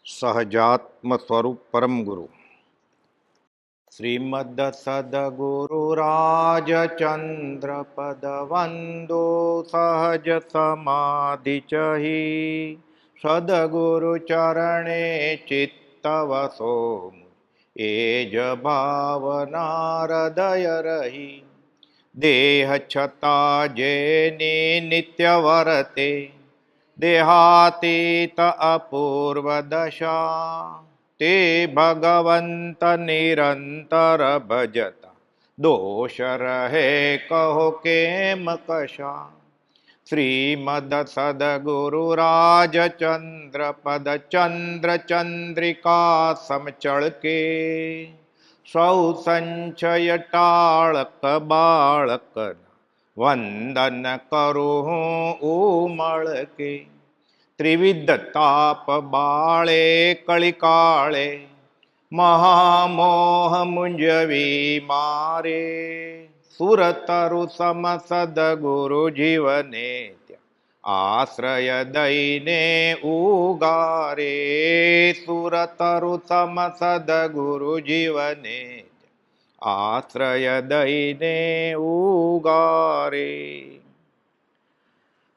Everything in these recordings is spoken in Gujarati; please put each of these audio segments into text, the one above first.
સહજાત્મ સ્વરૂપ પરમ ગુરુ શ્રીમદ સદગુરુ રાજચંદ્ર પદ વંદો સહજ સમાધિ ચહી સદગુરુ ચરણે ચિત્ત વસો એ જ ભાવના હૃદય રહી દેહ છતાં જેની નિત્ય વર્તે દેહાતીત અપૂર્વ દશા તે ભગવંત નિરંતર ભજતા દોષ રહે કહો કેમ કશા શ્રીમદ સદગુરુ રાજચંદ્ર પદ ચંદ્ર ચંદ્રિકા સમચળ કે સૌ સંચય ટાળક બાળક વંદન કરું ઉમળ કે ત્રિવિધ તાપ બાળે કળિકાળે મહામોહ મુંજવી મારે સુરતરુ સમ સદગુરુ જીવને ત્યાં આશ્રય દઈને ઉગારે સુરતરુ સમ સદગુરુ જીવને આશ્રય દઈને ઉગારે.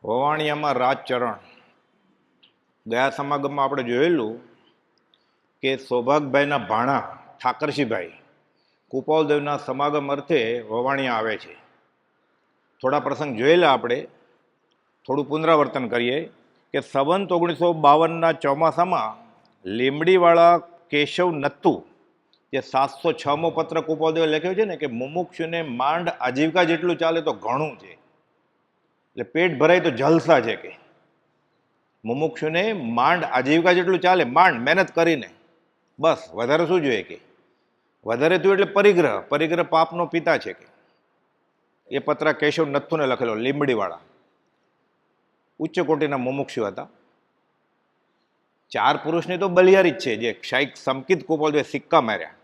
વવાણિયામાં રાજચરણ ગયા સમાગમમાં આપણે જોયેલું કે સૌભાગભાઈના ભાણા ઠાકરસિંહભાઈ કુપાલદેવના સમાગમ અર્થે વવાણિયા આવે છે. થોડા પ્રસંગ જોયેલા આપણે, થોડું પુનરાવર્તન કરીએ કે સંવંત 1952ના ચોમાસામાં લીમડીવાળા કેશવ નત્તુ જે 706મો પત્ર કુપાલદેવે લખ્યો છે ને કે મુમુક્ષુને માંડ આજીવિકા જેટલું ચાલે તો ઘણું છે, એટલે પેટ ભરાય તો જલસા છે. કે મુમુક્ષુને માંડ આજીવિકા જેટલું ચાલે, માંડ મહેનત કરીને, બસ વધારે શું જોઈએ? કે વધારે થયું એટલે પરિગ્રહ, પરિગ્રહ પાપનો પિતા છે. કે એ પત્ર કેશવ નથુને લખેલો, લીંબડીવાળા ઉચ્ચ કોટીના મુમુક્ષુ હતા. 4 પુરુષની તો બલિયારી જ છે, જે શાઈક સમકિત કુપાલદેવે સિક્કા માર્યા.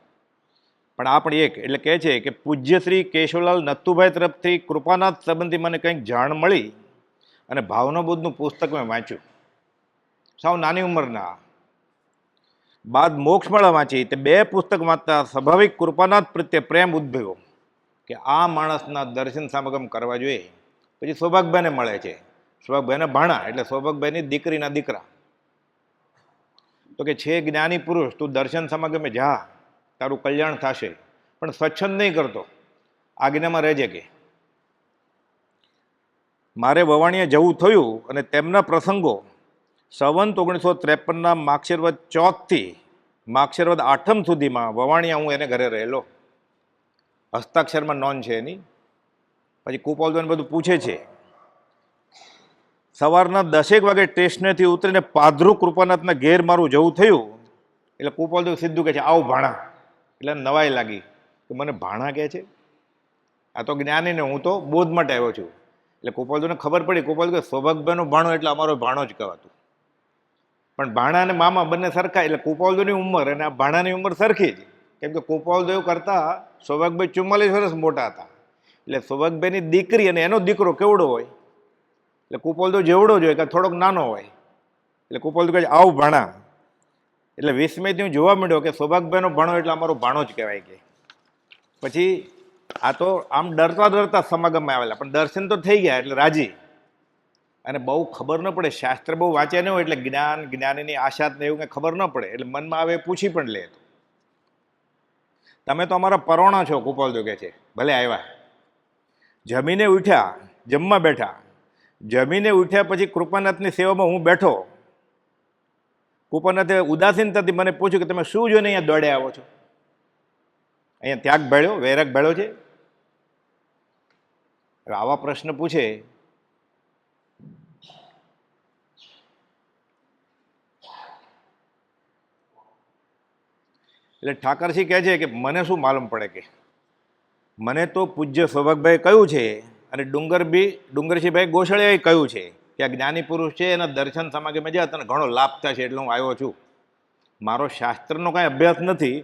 પણ આ પણ એક, એટલે કહે છે કે પૂજ્ય શ્રી કેશવલાલ નથુભાઈ તરફથી કૃપાનાથ સંબંધી મને કંઈક જાણ મળી અને ભાવનાબોધનું પુસ્તક મેં વાંચ્યું. સાવ નાની ઉંમરના, બાદ મોક્ષમાળા વાંચી. તે 2 પુસ્તક વાંચતા સ્વાભાવિક કૃપાનાથ પ્રત્યે પ્રેમ ઉદ્ભવ્યો કે આ માણસના દર્શન સમાગમ કરવા જોઈએ. પછી સૌભાગભાઈને મળે છે, સૌભાગભાઈના ભાણા એટલે સૌભાગભાઈની દીકરીના દીકરા. તો કે છે જ્ઞાની પુરુષ, તું દર્શન સમાગમે જા, તારું કલ્યાણ થશે, પણ સ્વચ્છંદ નહીં કરતો, આજ્ઞામાં રહેજે. કે મારે વવાણીએ જવું થયું અને તેમના પ્રસંગો સંવંત 1953ના માક્ષરવદ 4 થી માક્ષરવદ 8 સુધીમાં વવાણીયા હું એને ઘરે રહેલો. હસ્તાક્ષરમાં નોંધ છે એની. પછી કુપાલદેવને બધું પૂછે છે. સવારના 10 વાગે સ્ટેશનેથી ઉતરીને પાધરુ કૃપાનાથના ઘેર મારું જવું થયું એટલે કુપાલદેવ સીધું કહે છે, આવ ભાણા. એટલે નવાઈ લાગી કે મને ભાણા કહે છે, આ તો જ્ઞાની ને હું તો બોધ માટે આવ્યો છું. એટલે કુપાલદેવને ખબર પડી. કુપાલદેવ સૌભાગભાઈનો ભાણો એટલે અમારો ભાણો જ કહેવાતું. પણ ભાણા અને મામા બંને સરખા, એટલે કુપાલદેવની ઉંમર અને આ ભાણાની ઉંમર સરખી જ. કેમ કે કુપાલદેવ કરતા સૌભાગભાઈ 44 વર્ષ મોટા હતા. એટલે સૌભાગભાઈની દીકરી અને એનો દીકરો કેવડો હોય? એટલે કુપાલદેવ જેવડો જ હોય કે થોડોક નાનો હોય. એટલે કુપાલદેવ કહે આવ ભાણા. એટલે વિસ્મયથી હું જોવા માંડ્યો કે સૌભાગભાઈનો ભાણો એટલે અમારો ભાણો જ કહેવાય. કે પછી આ તો આમ ડરતા ડરતા સમાગમમાં આવેલા, પણ દર્શન તો થઈ ગયા એટલે રાજી. અને બહુ ખબર ન પડે, શાસ્ત્ર બહુ વાંચ્યા ન હોય એટલે જ્ઞાન જ્ઞાનીની આશાત ને એવું કંઈ ખબર ન પડે. એટલે મનમાં આવે પૂછી પણ લે. તમે તો અમારા પરોણા છો, કુપાલદેવ કહે છે. ભલે આવ્યા. જમીને ઉઠ્યા, જમવા બેઠા. જમીને ઉઠ્યા પછી કૃપાનાથની સેવામાં હું બેઠો. કૃપાનાથે ઉદાસીનતાથી મને પૂછ્યું કે તમે શું જોઈને અહીંયા દોડે આવો છો? અહીંયા ત્યાગ ભેળ્યો, વૈરાગ ભેળ્યો છે? આવા પ્રશ્ન પૂછે એટલે ઠાકરસિંહ કહે છે કે મને શું માલુમ પડે? કે મને તો પૂજ્ય સૌભાગભાઈ કહ્યું છે અને ડુંગરસિંહભાઈ ગોસળિયાએ કહ્યું છે કે આ જ્ઞાની પુરુષ છે, એના દર્શન સમાગમે જા, તને ઘણો લાભ થશે, એટલે હું આવ્યો છું. મારો શાસ્ત્રનો કાંઈ અભ્યાસ નથી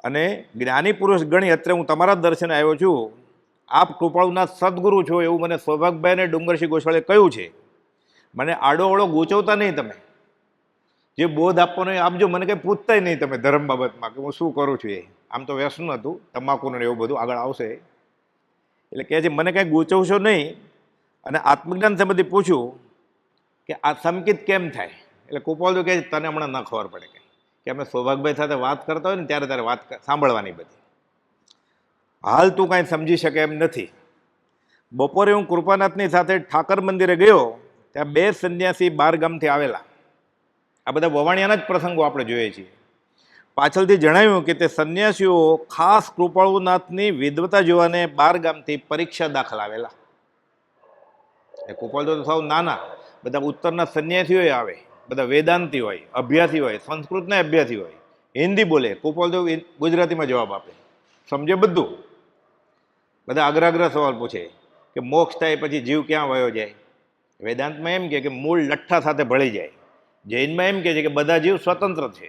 અને જ્ઞાની પુરુષ ગણી અત્રે હું તમારા દર્શને આવ્યો છું. આપ કૃપાળુના સદગુરુ છો એવું મને સૌભાગભાઈ અને ડુંગરસિંહ ગોસ્વાળે કહ્યું છે. મને આડો અવળો ગૂંચવતા નહીં તમે. જે બોધ આપવાનો એ આપજો, મને કંઈ પૂછતાય નહીં તમે ધર્મ બાબતમાં કે હું શું કરું છું. એ આમ તો વ્યસન હતું તમાકુનું ને એવું બધું, આગળ આવશે. એટલે કહે છે મને કંઈ ગૂંચવશો નહીં. અને આત્મજ્ઞાન સંબંધી પૂછ્યું કે આ સંકિત કેમ થાય. એટલે કુપાલદેવ કહે છે તને હમણાં ન ખબર પડે કે અમે સૌભાગભાઈ સાથે વાત કરતા હોય ને ત્યારે વાત સાંભળવાની બધી. હાલ તું કાંઈ સમજી શકે એમ નથી. બપોરે હું કૃપાનાથની સાથે ઠાકર મંદિરે ગયો, ત્યાં 2 સંન્યાસી 12 ગામથી આવેલા. આ બધા વવાણિયાના જ પ્રસંગો આપણે જોઈએ છીએ. પાછળથી જણાવ્યું કે તે સંન્યાસીઓ ખાસ કૃપાળુનાથની વિદ્વતા જોવાને 12 ગામથી પરીક્ષા દાખલ આવેલા. એ કૃપાળુ તો સાવ નાના, બધા ઉત્તરના સંન્યાસીઓ આવે, બધા વેદાંતી હોય, અભ્યાસી હોય, સંસ્કૃતના અભ્યાસી હોય, હિન્દી બોલે. કૃપાળુ ગુજરાતીમાં જવાબ આપે, સમજે બધું. બધા અગ્રાગ્રહ સવાલ પૂછે કે મોક્ષ થાય પછી જીવ ક્યાં વયો જાય. વેદાંતમાં એમ કે મૂળ લઠ્ઠા સાથે ભળી જાય. જૈનમાં એમ કે છે કે બધા જીવ સ્વતંત્ર છે.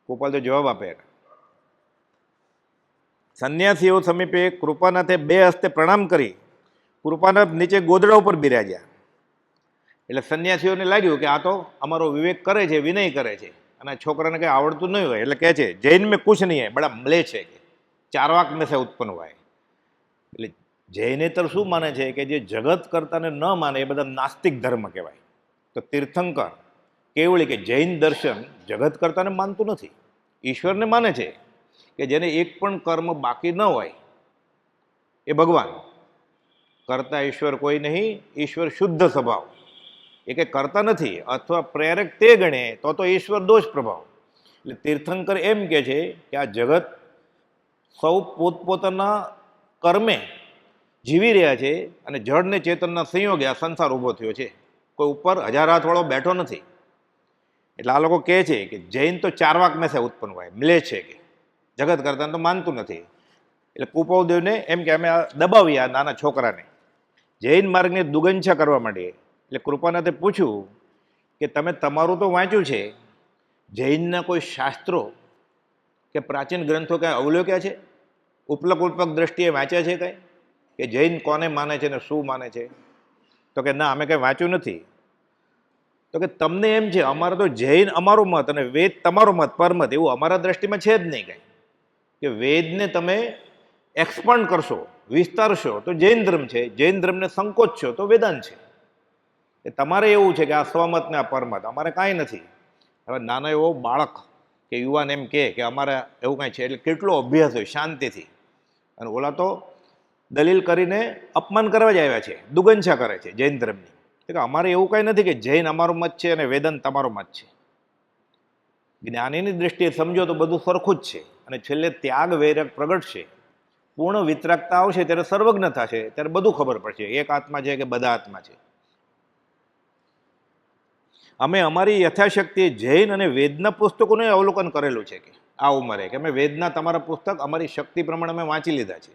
કૃપાલ તો જવાબ આપે. સંન્યાસીઓ સમીપે કૃપાનાથે 2 હસ્તે પ્રણામ કરી કૃપાનાથ નીચે ગોદડા ઉપર બિરાજ્યા. એટલે સંન્યાસીઓને લાગ્યું કે આ તો અમારો વિવેક કરે છે, વિનય કરે છે, અને છોકરાને કંઈ આવડતું નહીં હોય. એટલે કહે છે જૈન મેં કુછ નહીં હે, બડા મલે છે કે ચારવાક મેં સે ઉત્પન્ન હોય. એટલે જૈનેતર શું માને છે કે જે જગત કરતાને ન માને એ બધા નાસ્તિક ધર્મ કહેવાય. તો તીર્થંકર કેવળી કે જૈન દર્શન જગત કરતાને માનતું નથી, ઈશ્વરને માને છે કે જેને એક પણ કર્મ બાકી ન હોય એ ભગવાન. કરતા ઈશ્વર કોઈ નહીં, ઈશ્વર શુદ્ધ સ્વભાવ. એ કંઈ કરતા નથી અથવા પ્રેરક તે ગણે તો ઈશ્વર દોષ પ્રભાવ. એટલે તીર્થંકર એમ કે છે કે આ જગત સૌ પોતપોતાના કર્મે જીવી રહ્યા છે અને જળ ને ચેતનના સંયોગે આ સંસાર ઊભો થયો છે. કોઈ ઉપર 1000 હાથવાળો બેઠો નથી. એટલે આ લોકો કહે છે કે જૈન તો ચારવાક મેં સે ઉત્પન્ન હોય, મિલે છે કે જગત કરતા તો માનતું નથી. એટલે કુપાલદેવને એમ કે અમે દબાવી આ નાના છોકરાને જૈન માર્ગની દુગંછા કરવા માંડીએ. એટલે કૃપાનાથે પૂછ્યું કે તમે તમારું તો વાંચ્યું છે, જૈનના કોઈ શાસ્ત્રો કે પ્રાચીન ગ્રંથો કાંઈ અવલોક્યા છે? ઉપલક દ્રષ્ટિએ વાંચ્યા છે કાંઈ કે જૈન કોને માને છે ને શું માને છે? તો કે ના, અમે કંઈ વાંચ્યું નથી. તો કે તમને એમ છે અમારે તો જૈન અમારો મત અને વેદ તમારો મત પરમત, એવું અમારા દ્રષ્ટિમાં છે જ નહીં કાંઈ. કે વેદને તમે એક્સપાન્ડ કરશો, વિસ્તારશો તો જૈન ધર્મ છે, જૈન ધર્મને સંકોચશો તો વેદાંત છે. એ તમારે એવું છે કે આ સ્વમત ને આ પરમત, અમારે કાંઈ નથી. હવે નાનો એવો બાળક કે યુવાન એમ કે અમારે એવું કાંઈ છે, એટલે કેટલો અભ્યાસ હોય શાંતિથી. અને ઓલા તો દલીલ કરીને અપમાન કરવા જ આવ્યા છે, દુગંછા કરે છે જૈન ધર્મની. કે અમારે એવું કાંઈ નથી કે જૈન અમારો મત છે અને વેદાંત તમારો મત છે. જ્ઞાનીની દ્રષ્ટિએ સમજો તો બધું સરખું જ છે. અને છેલ્લે ત્યાગ વૈરાગ પ્રગટશે, પૂર્ણ વિતરાગતા આવશે ત્યારે સર્વજ્ઞ થશે, ત્યારે બધું ખબર પડશે એક આત્મા છે કે બધા આત્મા છે. અમે અમારી યથાશક્તિ જૈન અને વેદના પુસ્તકોને અવલોકન કરેલું છે કે આ ઉંમરે કે અમે વેદના તમારા પુસ્તક અમારી શક્તિ પ્રમાણે અમે વાંચી લીધા છે.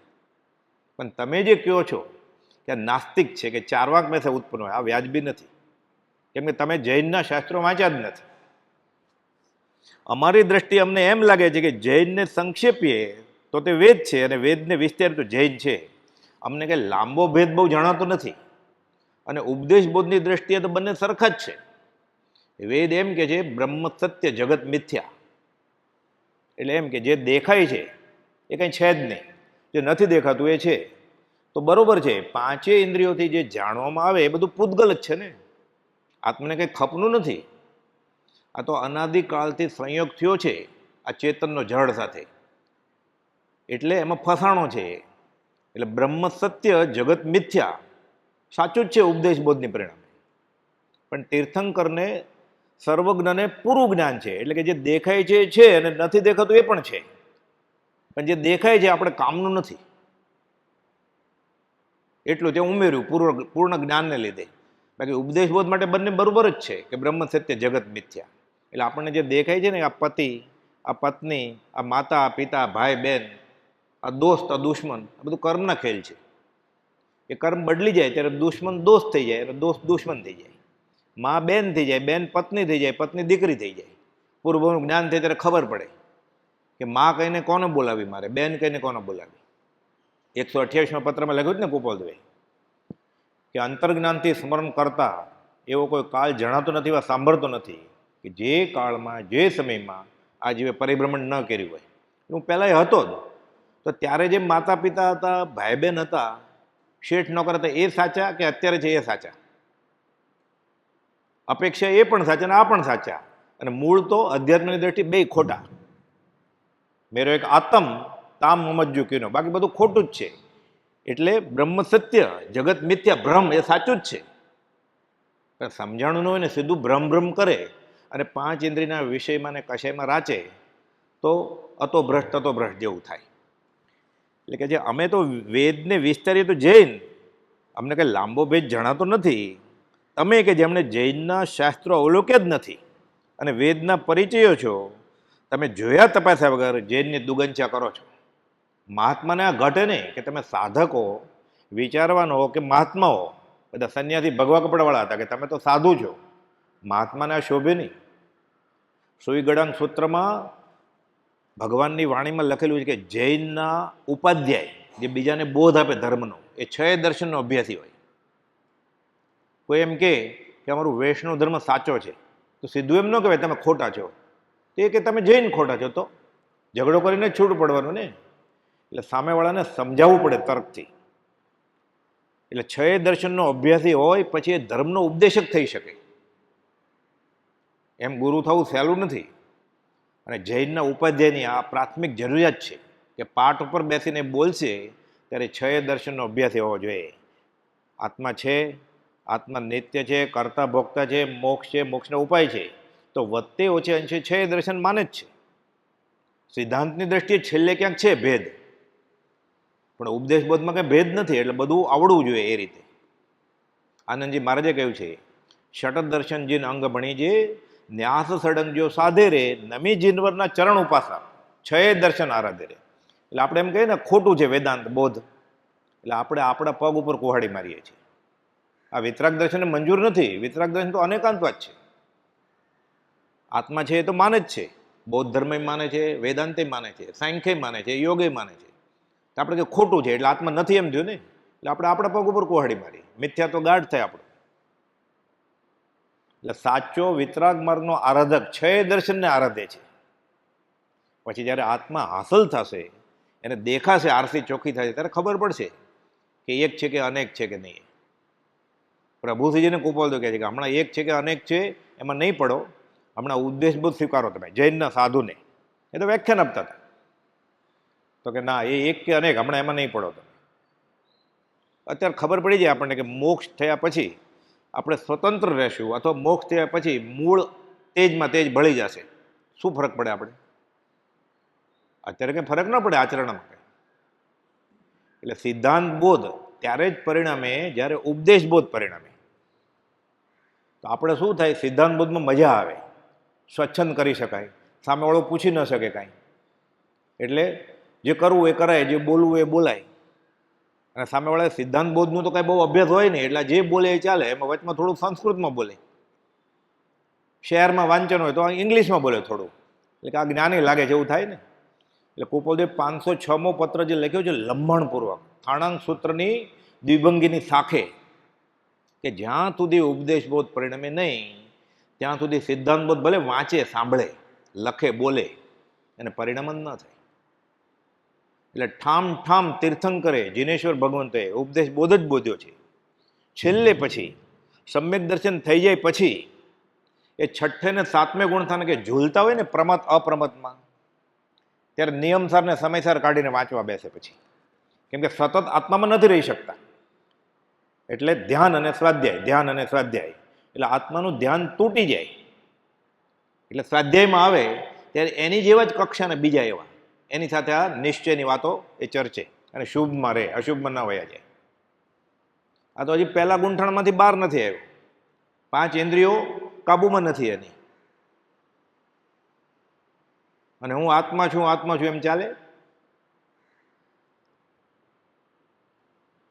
પણ તમે જે કહો છો કે નાસ્તિક છે કે ચારવાક મેં ઉત્પન્ન હોય, આ વ્યાજબી નથી. કેમ કે તમે જૈનના શાસ્ત્રો વાંચ્યા જ નથી. અમારી દ્રષ્ટિએ અમને એમ લાગે છે કે જૈનને સંક્ષેપીએ તો તે વેદ છે અને વેદને વિસ્તાર તો જૈન છે. અમને કંઈ લાંબો ભેદ બહુ જણાતો નથી. અને ઉપદેશ બોધની દ્રષ્ટિએ તો બંને સરખા જ છે. વેદ એમ કે છે બ્રહ્મ સત્ય જગત મિથ્યા. એટલે એમ કે જે દેખાય છે એ કંઈ છે જ નહીં, જે નથી દેખાતું એ છે. તો બરોબર છે, 5 ઇન્દ્રિયોથી જે જાણવામાં આવે એ બધું પૂતગલ જ છે ને, આત્મને કંઈ ખપનું નથી. આ તો અનાદિકાળથી સંયોગ થયો છે આ ચેતનનો જળ સાથે, એટલે એમાં ફસાણો છે. એટલે બ્રહ્મ સત્ય જગત મિથ્યા સાચું જ છે ઉપદેશ બોધની પરિણામે. પણ તીર્થંકરને સર્વજ્ઞને પૂરું જ્ઞાન છે. એટલે કે જે દેખાય છે અને નથી દેખાતું એ પણ છે, પણ જે દેખાય છે આપણે કામનું નથી. એટલું ત્યાં ઉમેર્યું પૂર્ણ જ્ઞાનને લીધે. બાકી ઉપદેશ બોધ માટે બંને બરોબર જ છે કે બ્રહ્મ સત્ય જગત મિથ્યા. એટલે આપણને જે દેખાય છે ને આ પતિ, આ પત્ની, આ માતા પિતા, ભાઈ બહેન, આ દોસ્ત, આ દુશ્મન, આ બધું કર્મના ખેલ છે. એ કર્મ બદલી જાય ત્યારે દુશ્મન દોસ્ત થઈ જાય અને દોસ્ત દુશ્મન થઈ જાય. માં બેન થઈ જાય, બેન પત્ની થઈ જાય, પત્ની દીકરી થઈ જાય. પૂર્વનું જ્ઞાન થાય ત્યારે ખબર પડે કે માં કહીને કોને બોલાવી મારે, બેન કહીને કોને બોલાવી. 128માં પત્રમાં લખ્યું ને કુપાલદેવે કે અંતર્જ્ઞાનથી સ્મરણ કરતા એવો કોઈ કાળ જણાતો નથી વા સાંભળતો નથી કે જે કાળમાં જે સમયમાં આ જીવે પરિભ્રમણ ન કર્યું હોય, હું પહેલાં એ હતો જ, તો ત્યારે જે માતા પિતા હતા, ભાઈ બહેન હતા, શેઠ નોકર હતા, એ સાચા કે અત્યારે છે એ સાચા? અપેક્ષા એ પણ સાચા અને આ પણ સાચા, અને મૂળ તો અધ્યાત્મની દ્રષ્ટિએ બે ખોટા. મેરો એક આતમ તામ મમજ્જુ કીનો, બાકી બધું ખોટું જ છે. એટલે બ્રહ્મ સત્ય, જગત મિથ્યા, ભ્રમ એ સાચું જ છે. પણ સમજાણું ન હોય ને સીધું ભ્રમ ભ્રમ કરે અને પાંચ ઇન્દ્રિયના વિષયમાં ને કશાયમાં રાચે તો અતો ભ્રષ્ટ જેવું થાય. એટલે કે જે અમે તો વેદને વિસ્તારીએ તો જૈન, અમને કંઈ લાંબો ભેદ જણાતો નથી. તમે કે જેમણે જૈનના શાસ્ત્રો અવલોક્યા જ નથી અને વેદના પરિચયો છો, તમે જોયા તપાસ્યા વગર જૈનની દુગંચા કરો છો. મહાત્માને આ ઘટે નહીં કે તમે સાધક હો, વિચારવાનો હો કે મહાત્મા હો. બધા સંન્યાસી ભગવા કપડાવાળા હતા કે તમે તો સાધુ છો. મહાત્માને આ શોભે નહીં. સુઈગડાંગ સૂત્રમાં ભગવાનની વાણીમાં લખેલું છે કે જૈનના ઉપાધ્યાય જે બીજાને બોધ આપે ધર્મનો, એ 6 દર્શનનો અભ્યાસી હોય. કોઈ એમ કે અમારું વૈષ્ણવ ધર્મ સાચો છે, તો સીધું એમ ન કહેવાય તમે ખોટા છો. તો એ કે તમે જૈન ખોટા છો, તો ઝઘડો કરીને છૂટ પડવાનું ને. એટલે સામેવાળાને સમજાવવું પડે તર્કથી. એટલે 6 દર્શનનો અભ્યાસી હોય પછી એ ધર્મનો ઉપદેશક થઈ શકે. એમ ગુરુ થવું સહેલું નથી. અને જૈનના ઉપાધ્યાયની આ પ્રાથમિક જરૂરિયાત છે કે પાઠ ઉપર બેસીને બોલશે ત્યારે 6 દર્શનનો અભ્યાસ હોવો જોઈએ. આત્મા છે, આત્મા નિત્ય છે, કર્તા ભોગતા છે, મોક્ષ છે, મોક્ષનો ઉપાય છે, તો વધતે ઓછે અંશે 6 દર્શન માને જ છે. સિદ્ધાંતની દ્રષ્ટિએ છેલ્લે ક્યાંક છે ભેદ, પણ ઉપદેશ બોધમાં કંઈ ભેદ નથી. એટલે બધું આવડવું જોઈએ એ રીતે. આનંદજી મહારાજે કહ્યું છે, ષટ દર્શન જીન અંગ ભણી જે ન્યાસ સડંગ જો સાધે રે, નમી જીનવરના ચરણ ઉપાસા 6 દર્શન આરાધે રે. એટલે આપણે એમ કહીએ ને ખોટું છે વેદાંત બોધ, એટલે આપણે આપણા પગ ઉપર કુહાડી મારીએ છીએ. આ વિતરાગ દર્શનને મંજૂર નથી. વિતરાગ દર્શન તો અનેકાંતવાદ છે. આત્મા છે એ તો માને જ છે, બૌદ્ધ ધર્મ માને છે, વેદાંતે માને છે, સાંખ્ય માને છે, યોગે માને છે. તો આપણે કે ખોટું છે એટલે આત્મા નથી એમ થયું ને. એટલે આપણે આપણા પગ ઉપર કુહાડી મારી, મિથ્યા તો ગાઢ થાય આપણું. એટલે સાચો વિતરાગ માર્ગનો આરાધક 6 દર્શનને આરાધે છે. પછી જ્યારે આત્મા હાંસલ થશે, એને દેખાશે, આરસી ચોખ્ખી થશે, ત્યારે ખબર પડશે કે એક છે કે અનેક છે કે નહીં. પ્રભુશ્રીજીને કુપાલદેવ કહે છે કે હમણાં એક છે કે અનેક છે એમાં નહીં પડો, હમણાં ઉદ્દેશ બોધ સ્વીકારો તમે જૈનના સાધુને. એ તો વ્યાખ્યાન આપતા હતા. તો કે ના, એ એક કે અનેક, હમણાં એમાં નહીં પડો તમે. અત્યારે ખબર પડી જાય આપણને કે મોક્ષ થયા પછી આપણે સ્વતંત્ર રહેશું અથવા મોક્ષ થયા પછી મૂળ તેજમાં તેજ ભળી જશે. શું ફરક પડે આપણે? અત્યારે કંઈ ફરક ન પડે આચરણમાં કંઈ. એટલે સિદ્ધાંત બોધ ત્યારે જ પરિણામે જ્યારે ઉપદેશ બોધ પરિણામે. તો આપણે શું થાય, સિદ્ધાંત બોધમાં મજા આવે, સ્વચ્છંદ કરી શકાય, સામેવાળો પૂછી ન શકે કાંઈ. એટલે જે કરવું એ કરાય, જે બોલવું એ બોલાય. અને સામેવાળા સિદ્ધાંત બોધનું તો કાંઈ બહુ અભ્યાસ હોય નહીં, એટલે જે બોલે એ ચાલે. એમાં વચમાં થોડું સંસ્કૃતમાં બોલે, શહેરમાં વાંચન હોય તો ઇંગ્લિશમાં બોલે થોડું, એટલે કે આ જ્ઞાની લાગે છે એવું થાય ને. એટલે કુપાલદેવ 506મો પત્ર જે લખ્યો છે લંબાણપૂર્વક થાણાંગ સૂત્રની દ્વિભંગીની શાખે, કે જ્યાં સુધી ઉપદેશ બોધ પરિણમે નહીં ત્યાં સુધી સિદ્ધાંત બોધ ભલે વાંચે, સાંભળે, લખે, બોલે, અને પરિણામ જ ન થાય. એટલે ઠામ ઠામ તીર્થંકરે જીનેશ્વર ભગવંતે ઉપદેશ બોધ જ બોધ્યો છે. છેલ્લે પછી સમ્યક દર્શન થઈ જાય પછી એ 6ઠ્ઠે ને 7મે ગુણસ્થાને કે ઝૂલતા હોય ને પ્રમત અપ્રમતમાં, ત્યારે નિયમસાર ને સમયસર કાઢીને વાંચવા બેસે પછી. કેમ કે સતત આત્મામાં નથી રહી શકતા. એટલે ધ્યાન અને સ્વાધ્યાય, ધ્યાન અને સ્વાધ્યાય, એટલે આત્માનું ધ્યાન તૂટી જાય. એટલે સ્વાધ્યાયમાં આવે ત્યારે એની જેવા જ કક્ષાને બીજા એવા, એની સાથે આ નિશ્ચયની વાતો એ ચર્ચે અને શુભમાં રહે, અશુભમાં ના વયા જાય. આ તો હજી પહેલા ગુંઠણમાંથી બહાર નથી આવ્યો. 5 ઇન્દ્રિયો કાબુમાં નથી એની. અને હું આત્મા છું એમ ચાલે.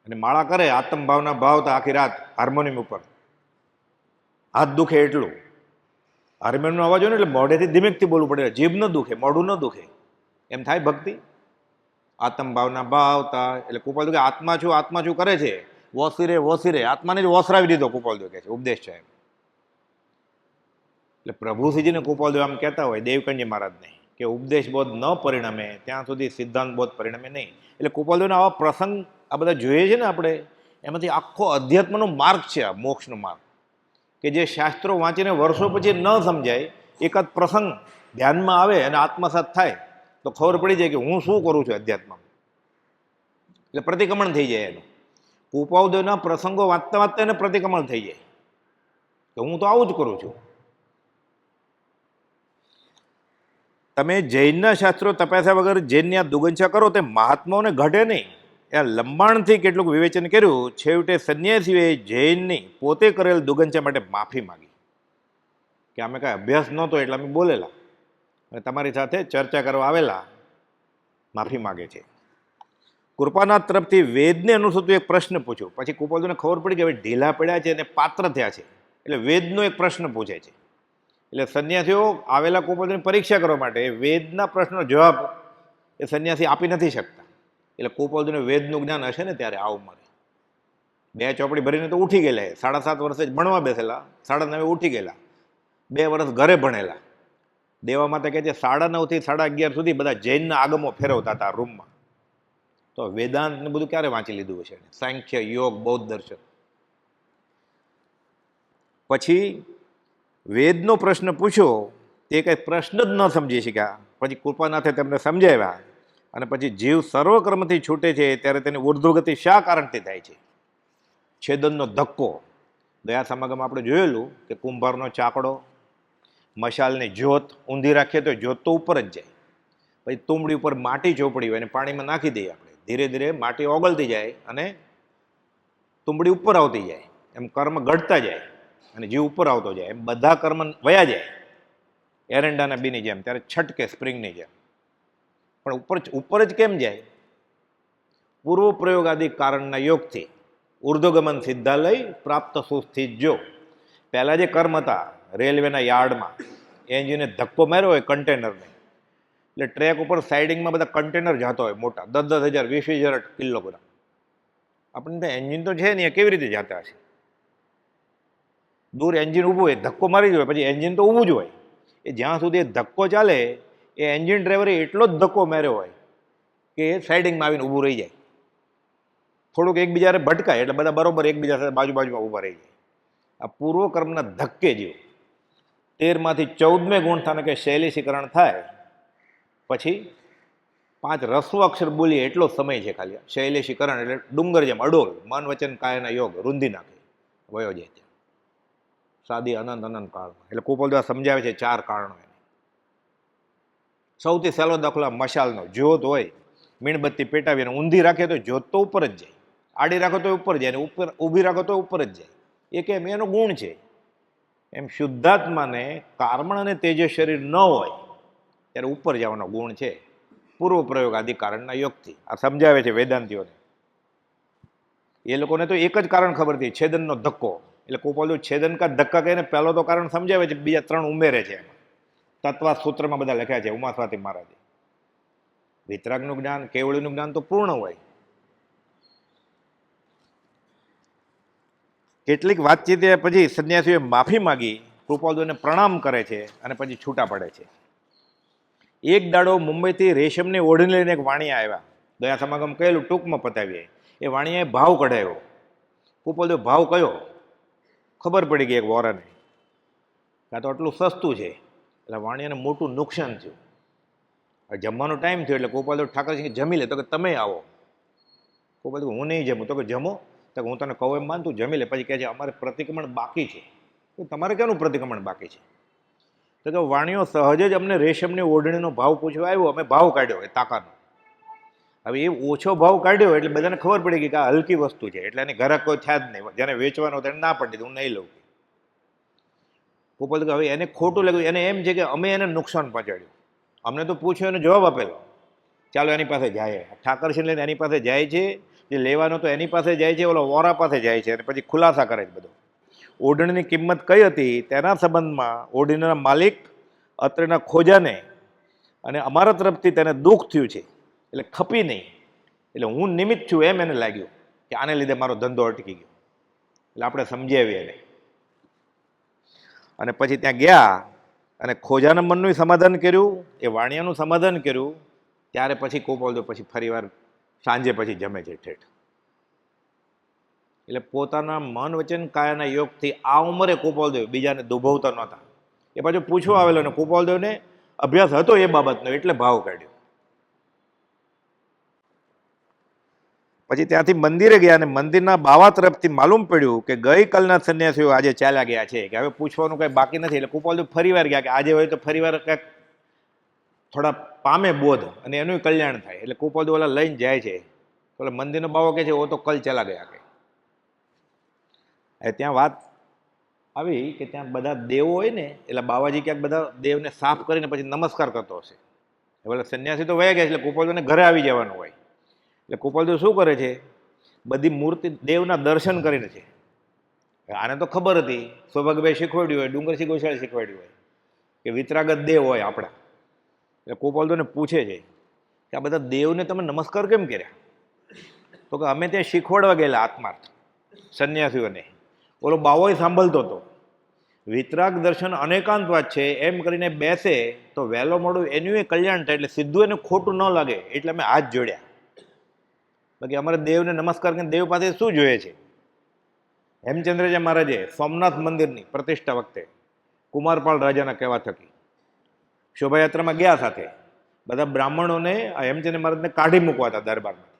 અને માળા કરે આત્મ ભાવના ભાવતા આખી રાત હાર્મોનિયમ ઉપર, હાથ દુખે એટલું. હાર્મોનિયમનો અવાજ હોય ને એટલે મોઢેથી ધીમેકથી બોલવું પડે, જીભ ન દુખે, મોઢું ન દુખે, એમ થાય ભક્તિ. આત્મ ભાવના ભાવતા એટલે કુપાલદેવ કે આત્મા છું કરે છે, વોસી રે આત્માને જ વોસરાવી દીધો. કુપાલદેવ કહે છે ઉપદેશ છે એમ. એટલે પ્રભુશ્રીજીને ગોપાલદેવ આમ કહેતા હોય દેવકંજી મહારાજને કે ઉપદેશ બોધ ન પરિણમે ત્યાં સુધી સિદ્ધાંત બોધ પરિણમે નહીં. એટલે ગોપાલદેવના આવા પ્રસંગ આ બધા જોઈએ છે ને આપણે, એમાંથી આખો અધ્યાત્મનો માર્ગ છે, આ મોક્ષનો માર્ગ, કે જે શાસ્ત્રો વાંચીને વર્ષો પછી ન સમજાય, એકાદ પ્રસંગ ધ્યાનમાં આવે અને આત્મસાત થાય તો ખબર પડી જાય કે હું શું કરું છું અધ્યાત્મમાં. એટલે પ્રતિક્રમણ થઈ જાય એનું. ગોપાલદેવના પ્રસંગો વાંચતા વાંચતા એને પ્રતિક્રમણ થઈ જાય કે હું તો આવું જ કરું છું. તમે જૈનના શાસ્ત્રો તપાસ્યા વગર જૈનની આ દુગંછા કરો તે મહાત્માઓને ઘટે નહીં. એ લંબાણથી કેટલુંક વિવેચન કર્યું, છેવટે સંન્યાસીઓએ જૈનની પોતે કરેલ દુગંછા માટે માફી માગી કે અમે કાંઈ અભ્યાસ નહોતો એટલે અમે બોલેલા અને તમારી સાથે ચર્ચા કરવા આવેલા, માફી માગે છે. કૃપાનાથ તરફથી વેદને અનુસરતું એક પ્રશ્ન પૂછ્યો. પછી ગોપાલદેવને ખબર પડી કે હવે ઢીલા પડ્યા છે અને પાત્ર થયા છે, એટલે વેદનો એક પ્રશ્ન પૂછે છે. એટલે સંન્યાસીઓ આવેલા ગોપાલદેવની પરીક્ષા કરવા માટે વેદના પ્રશ્નનો જવાબ એ સંન્યાસી આપી નથી શકતા. એટલે ગોપાલદેવને વેદનું જ્ઞાન હશે ને ત્યારે આ ઉંમરે 2 ચોપડી ભરીને તો ઉઠી ગયેલા, 7.5 વર્ષે જ ભણવા બેસેલા, 9.5 ઉઠી ગયેલા, 2 વર્ષ ઘરે ભણેલા. દેવા માતા કહે છે 9:30 થી 11:30 સુધી બધા જૈનના આગમો ફેરવતા હતા રૂમમાં. તો વેદાંત ને બધું ક્યારે વાંચી લીધું હશે? સાંખ્ય, યોગ, બૌદ્ધ દર્શન. પછી વેદનો પ્રશ્ન પૂછ્યો, તે કંઈ પ્રશ્ન જ ન સમજી શક્યા. પછી કૃપાનાથે તેમને સમજાવ્યા અને પછી જીવ સર્વકર્મથી છૂટે છે ત્યારે તેની ઉર્ધ્વગતિ શા કારણથી થાય છે? છેદનનો ધક્કો. ગયા સમાગમ આપણે જોયેલું કે કુંભારનો ચાકડો, મશાલની જ્યોત ઊંધી રાખીએ તો જ્યોત તો ઉપર જ જાય. પછી તુંબડી ઉપર માટી ચોપડી હોય અને પાણીમાં નાખી દઈએ આપણે, ધીરે ધીરે માટી ઓગળતી જાય અને તુંબડી ઉપર આવતી જાય. એમ કર્મ ઘટતા જાય અને જીવ ઉપર આવતો જાય. એમ બધા કર્મ વયા જાય એરંડાના બીની જેમ, ત્યારે છટકે સ્પ્રિંગની જેમ. પણ ઉપર જ કેમ જાય? પૂર્વ પ્રયોગાદિ કારણના યોગથી ઉર્ધ્વગમન સિદ્ધાલય પ્રાપ્ત સુસ્થિત. જો પહેલાં જે કર્મ હતા રેલવેના યાર્ડમાં, એન્જિને ધક્કો માર્યો હોય કન્ટેનરને, એટલે ટ્રેક ઉપર સાઇડિંગમાં બધા કન્ટેનર જતો હોય મોટા, 10,000, 20,000 કિલોગ્રામ. આપણને તો એન્જિન તો છે નહીં, કેવી રીતે જતા હશે? દૂર એન્જિન ઊભું હોય, ધક્કો મારી જ હોય, પછી એન્જિન તો ઊભું જ હોય. એ જ્યાં સુધી એ ધક્કો ચાલે, એ એન્જિન ડ્રાઈવરે એટલો જ ધક્કો માર્યો હોય કે એ સાઇડિંગમાં આવીને ઊભું રહી જાય. થોડુંક એકબીજાને ભટકાય એટલે બધા બરોબર એકબીજા સાથે બાજુમાં ઊભા રહી જાય. આ પૂર્વ કર્મના ધક્કે જેવું. 13માંથી 14મે ગુણ સ્થાનકે શૈલેષીકરણ થાય પછી 5 રસ્વ અક્ષર બોલીએ એટલો સમય છે ખાલી. શૈલેષીકરણ એટલે ડુંગર જેમ અડોલ, મન વચન કાયના યોગ રૂંધી નાખે, વયો જાય ત્યાં સાદી અનંત કાળમાં. એટલે ગોપાલદેવ સમજાવે છે 4 કારણો. સૌથી સહેલો દાખલો મશાલનો. જ્યોત હોય, મીણબત્તી પેટાવીને ઊંધી રાખે તો જ્યોત તો ઉપર જ જાય, આડી રાખો તો ઉપર જાય, અને ઉપર ઊભી રાખો તો ઉપર જ જાય. એ કેમ? એનો ગુણ છે. એમ શુદ્ધાત્માને કાર્મણ અને તેજસ શરીર ન હોય ત્યારે ઉપર જવાનો ગુણ છે, પૂર્વ પ્રયોગ આદિ કારણના યોગથી. આ સમજાવે છે વેદાંતિઓને. એ લોકોને તો એક જ કારણ ખબર હતી, છેદનનો ધક્કો. એટલે ગોપાલદેવ છેદન કા ધક્કા કહીને પહેલો તો કારણ સમજાવે છે, બીજા 3 ઉમેરે છે. તત્વા સૂત્રમાં બધા લખ્યા છે ઉમા સ્વાતિ મહારાજે. વિતરાગનું જ્ઞાન, કેવળીનું જ્ઞાન તો પૂર્ણ હોય. કેટલીક વાતચીત પછી સંન્યાસીઓએ માફી માગી, ગોપાલદેવને પ્રણામ કરે છે અને પછી છૂટા પડે છે. એક દાડો મુંબઈથી રેશમની ઓઢણી લઈને એક વાણિયા આવ્યા. દયા સમાગમ કહેલું, ટૂંકમાં પતાવીએ. એ વાણિયાએ ભાવ કઢાયો. ગોપાલદેવ ભાવ કયો? ખબર પડી ગઈ એક વોરાને, કાં તો આટલું સસ્તું છે. એટલે વાણિયાને મોટું નુકસાન થયું. જમવાનો ટાઈમ થયો એટલે ગોપાલદેવ ઠાકરસિંહ જમી લે. તો કે તમે આવો. ગોપાલદેવ હું નહીં જમું. તો કે જમો. તો હું તને કહું એમ માન, તું જમી લે. પછી કહે છે અમારે પ્રતિક્રમણ બાકી છે. તો તમારે કેનું પ્રતિક્રમણ બાકી છે? તો કે વાણિયો સહજ જ અમને રેશમની ઓઢણીનો ભાવ પૂછવા આવ્યો, અમે ભાવ કાઢ્યો એ તાકાનો. હવે એ ઓછો ભાવ કાઢ્યો એટલે બધાને ખબર પડી ગઈ કે આ હલકી વસ્તુ છે, એટલે એની ઘરાક કોઈ થયા જ નહીં. જેને વેચવાનો તેને ના પડી દીધું, હું નહીં લઉં. ગોપાલદેવ હવે એને ખોટું લાગ્યું. એને એમ છે કે અમે એને નુકસાન પહોંચાડ્યું. અમને તો પૂછ્યો, એને જવાબ આપેલો, ચાલો એની પાસે જાય. ઠાકરસિંહ લઈને એની પાસે જાય છે, જે લેવાનો તો એની પાસે જાય છે, ઓલો વોરા પાસે જાય છે, અને પછી ખુલાસા કરે છે બધો. ઓઢણીની કિંમત કઈ હતી તેના સંબંધમાં ઓઢણીના માલિક અત્રેના ખોજાને અને અમારા તરફથી તેને દુઃખ થયું છે, એટલે ખપી નહીં. એટલે હું નિમિત્ત છું એમ એને લાગ્યું કે આને લીધે મારો ધંધો અટકી ગયો. એટલે આપણે સમજાવીએ એને. અને પછી ત્યાં ગયા અને ખોજાના મનનું સમાધાન કર્યું, એ વાણિયાનું સમાધાન કર્યું, ત્યારે પછી ગોપાલદેવ પછી ફરીવાર સાંજે પછી જમે છે ઠેઠ. એટલે પોતાના મન વચન કાયાના યોગથી આ ઉંમરે ગોપાલદેવ બીજાને દુભવતા નહોતા. એ પાછું પૂછવા આવેલો ને ગોપાલદેવને અભ્યાસ હતો એ બાબતનો, એટલે ભાવ કાઢ્યો. પછી ત્યાંથી મંદિરે ગયા અને મંદિરના બાવા તરફથી માલુમ પડ્યું કે ગઈકાલના સંન્યાસીઓ આજે ચાલ્યા ગયા છે, કે હવે પૂછવાનું કંઈ બાકી નથી. એટલે ગોપાલદેવ ફરીવાર ગયા કે આજે હોય તો ફરીવાર કંઈક થોડા પામે બોધ અને એનું કલ્યાણ થાય. એટલે ગોપાલદેવ ઓલા લઈને જાય છે. એટલે મંદિરનો બાવો કહે છે ઓ તો કલ ચલા ગયા. કે ત્યાં વાત આવી કે ત્યાં બધા દેવો હોય ને, એટલે બાવાજી ક્યાંક બધા દેવને સાફ કરીને પછી નમસ્કાર કરતો હશે. એટલે સંન્યાસી તો વયા ગયા, એટલે ગોપાલદેવને ઘરે આવી જવાનું હોય. એટલે ગોપાલદેવ શું કરે છે, બધી મૂર્તિ દેવના દર્શન કરીને છે. આને તો ખબર હતી, સૌભાગ્યભાઈ શીખવાડ્યું હોય, ડુંગરસિંહ ગોસાળે શીખવાડ્યું હોય કે વિતરાગત દેવ હોય આપણા. એટલે ગોપાલદેવને પૂછે છે કે આ બધા દેવને તમે નમસ્કાર કેમ કર્યા? તો કે અમે ત્યાં શીખવાડવા ગયેલા આત્માર્થ સંન્યાસીઓને. ઓલો બાવોય સાંભળતો હતો. વિતરાગ દર્શન અનેકાંત વાત છે એમ કરીને બેસે તો વહેલો મોડું એનું કલ્યાણ થાય, એટલે સીધું એને ખોટું ન લાગે એટલે અમે હાથ જોડ્યા. બાકી અમારે દેવને નમસ્કાર કરીને દેવ પાસે શું જોઈએ છે? હેમચંદ્રજી મહારાજે સોમનાથ મંદિરની પ્રતિષ્ઠા વખતે કુમારપાળ રાજાના કહેવા થકી શોભાયાત્રામાં ગયા સાથે બધા બ્રાહ્મણોને આ હેમચંદ્ર મહારાજને કાઢી મૂકવા હતા દરબારમાં,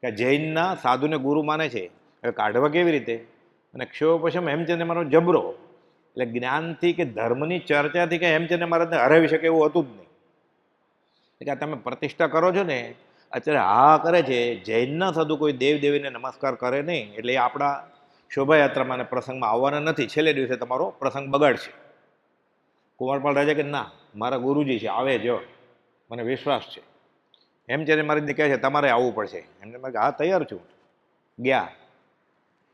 કે જૈનના સાધુને ગુરુ માને છે, હવે કાઢવા કેવી રીતે? અને ક્ષોપશમ હેમચંદ્ર મહારાજ જબરો, એટલે જ્ઞાનથી કે ધર્મની ચર્ચાથી કે હેમચંદ્ર મહારાજને હરાવી શકે એવું હતું જ નહીં. એટલે તમે પ્રતિષ્ઠા કરો છો ને, અત્યારે હા કરે છે, જૈનના સાધુ કોઈ દેવ દેવીને નમસ્કાર કરે નહીં, એટલે એ આપણા શોભાયાત્રામાં અને પ્રસંગમાં આવવાના નથી, છેલ્લે દિવસે તમારો પ્રસંગ બગાડશે. કુમારપાળ રાજા કે ના, મારા ગુરુજી છે, આવે જો, મને વિશ્વાસ છે. હેમચંદ્ર મહારાજને કહે છે તમારે આવવું પડશે. એમને હા તૈયાર છું. ગયા.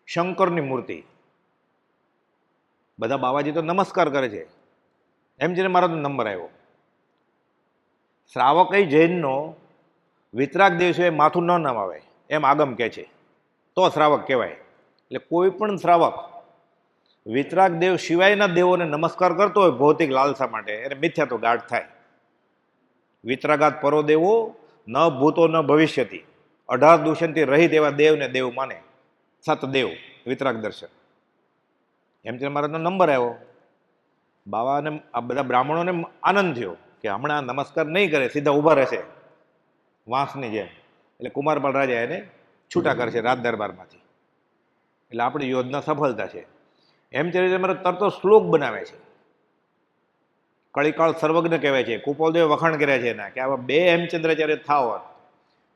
શંકરની મૂર્તિ, બધા બાવાજી તો નમસ્કાર કરે છે. હેમચંદ્ર મહારાજનો નંબર આવ્યો. શ્રાવક એ જૈનનો વિતરાગ દેવ છે માથું ન નમાવે એમ આગમ કહે છે, તો શ્રાવક કહેવાય. એટલે કોઈ પણ શ્રાવક વિતરાગ દેવ સિવાયના દેવોને નમસ્કાર કરતો હોય ભૌતિક લાલસા માટે, એને મિથ્યા તો ગાઢ થાય. વિતરાગાત પરો દેવો ન ભૂતો ન ભવિષ્યથી, 18 દૂષણથી રહિત એવા દેવને દેવ માને. સતદેવ વિતરાગ દર્શન. હેમચંદ્ર મહારાજનો નંબર આવ્યો. બાવાને આ બધા બ્રાહ્મણોને આનંદ થયો કે હમણાં નમસ્કાર નહીં કરે, સીધા ઊભા રહેશે વાંસની જેમ. એટલે કુમારપાળ રાજા એને છૂટા કરશે રાજ દરબારમાંથી. એટલે આપણી યોજના સફળતા છે. હેમચંદ્ર મહારાજ તરત શ્લોક બનાવે છે. કળીકાળ સર્વજ્ઞ કહેવાય છે. ગોપાલદેવે વખાણ કર્યા છે એના કે આવા 2 હેમચંદ્રાચાર્ય થાવ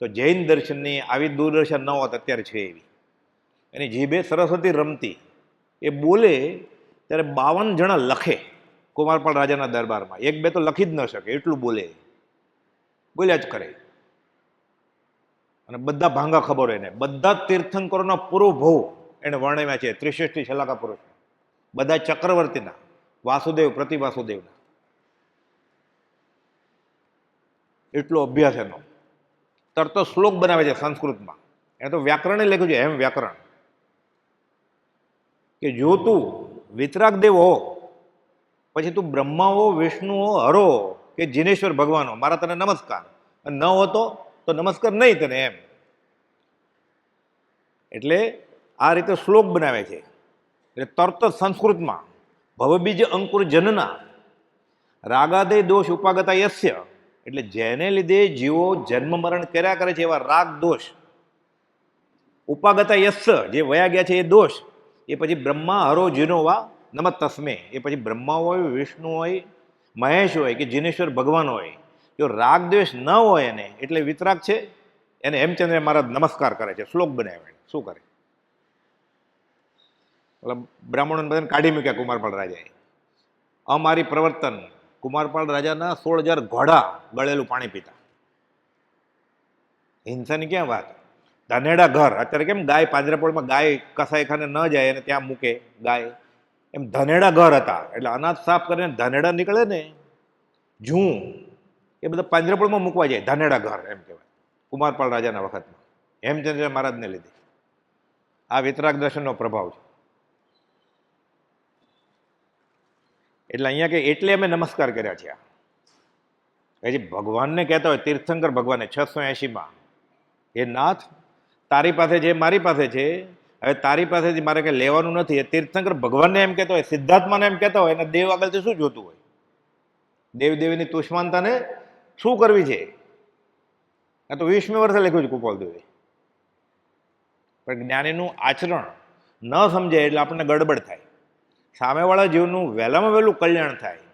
તો જૈન દર્શનની આવી દૂરદર્શન ન હોત અત્યારે છે એવી. એની જીભે સરસ્વતી રમતી, એ બોલે ત્યારે 52 જણા લખે કુમારપાળ રાજાના દરબારમાં. 1-2 તો લખી જ ન શકે, એટલું બોલે, બોલ્યા જ કરે. અને બધા ભાંગા ખબર એને, બધા તીર્થંકરોના પૂરો ભવ એને વર્ણવ્યા છે, ત્રિશ્રેષ્ઠી શલાકા પુરુષ, બધા ચક્રવર્તીના, વાસુદેવ પ્રતિવાસુદેવના. એટલો અભ્યાસ એનો. તરત શ્લોક બનાવે છે સંસ્કૃતમાં. એ તો વ્યાકરણે લખ્યું છે, એમ વ્યાકરણ, કે જો તું વિતરાગ દેવ હો, પછી તું બ્રહ્મા હો, વિષ્ણુ હો, હરો કે જીનેશ્વર ભગવાન હો, મારા તને નમસ્કાર. ન હોતો તો નમસ્કાર નહીં તને એમ. એટલે આ રીતે શ્લોક બનાવે છે. એટલે તરત જ સંસ્કૃતમાં ભવબીજ અંકુર જનના રાગાદય દોષ ઉપાગતા યસ્ય, એટલે જેને લીધે જીવો જન્મ મરણ કર્યા કરે છે એવા રાગ દોષ ઉપાગતા યસ્ય, જે વયા ગયા છે એ દોષ, એ પછી બ્રહ્મા હરો જીનો વા નમઃ તસ્મે, એ પછી બ્રહ્મા હોય, વિષ્ણુ હોય, મહેશ હોય કે જીનેશ્વર ભગવાન હોય, જો રાગ દ્વેષ ન હોય એને, એટલે વિતરાગ છે, એને હેમચંદ્ર મહારાજ નમસ્કાર કરે છે. શ્લોક બનાવે. શું કરે? એટલે બ્રાહ્મણોને બધાને કાઢી મૂક્યા કુમારપાળ રાજાએ. અમારી પ્રવર્તન, કુમારપાળ રાજાના 16,000 ઘોડા ગળેલું પાણી પીતા. હિંસાની ક્યાં વાત? ધાનેડા ઘર, અત્યારે કેમ ગાય પાંજરાપોળમાં ગાય કસાઈખાને ન જાય અને ત્યાં મૂકે ગાય, એમ ધાનેડા ઘર હતા. એટલે અનાજ સાફ કરીને ધાનેડા નીકળે ને જૂં, એ બધા પાંજરાપોળમાં મૂકવા જાય, ધાનેડા ઘર એમ કહેવાય. કુમારપાળ રાજાના વખતમાં હેમચંદ્ર મહારાજને લીધે આ વિતરાગ દર્શનનો પ્રભાવ છે. એટલે અહીંયા કે એટલે અમે નમસ્કાર કર્યા છે. હજી ભગવાનને કહેતા હોય તીર્થંકર ભગવાને 680માં, એ નાથ તારી પાસે જે મારી પાસે છે, હવે તારી પાસેથી મારે કંઈ લેવાનું નથી. એ તીર્થંકર ભગવાનને એમ કહેતો હોય, સિદ્ધાર્થમાને એમ કહેતા હોય, અને દેવ આગળથી શું જોતું હોય? દેવદેવીની તુષ્માનતાને શું કરવી છે? આ તો 20મી વર્ષે લખ્યું છે કુપાલદેવે. પણ જ્ઞાનીનું આચરણ ન સમજાય એટલે આપણને ગડબડ થાય. સામેવાળા જીવનું વહેલામાં વહેલું કલ્યાણ થાય.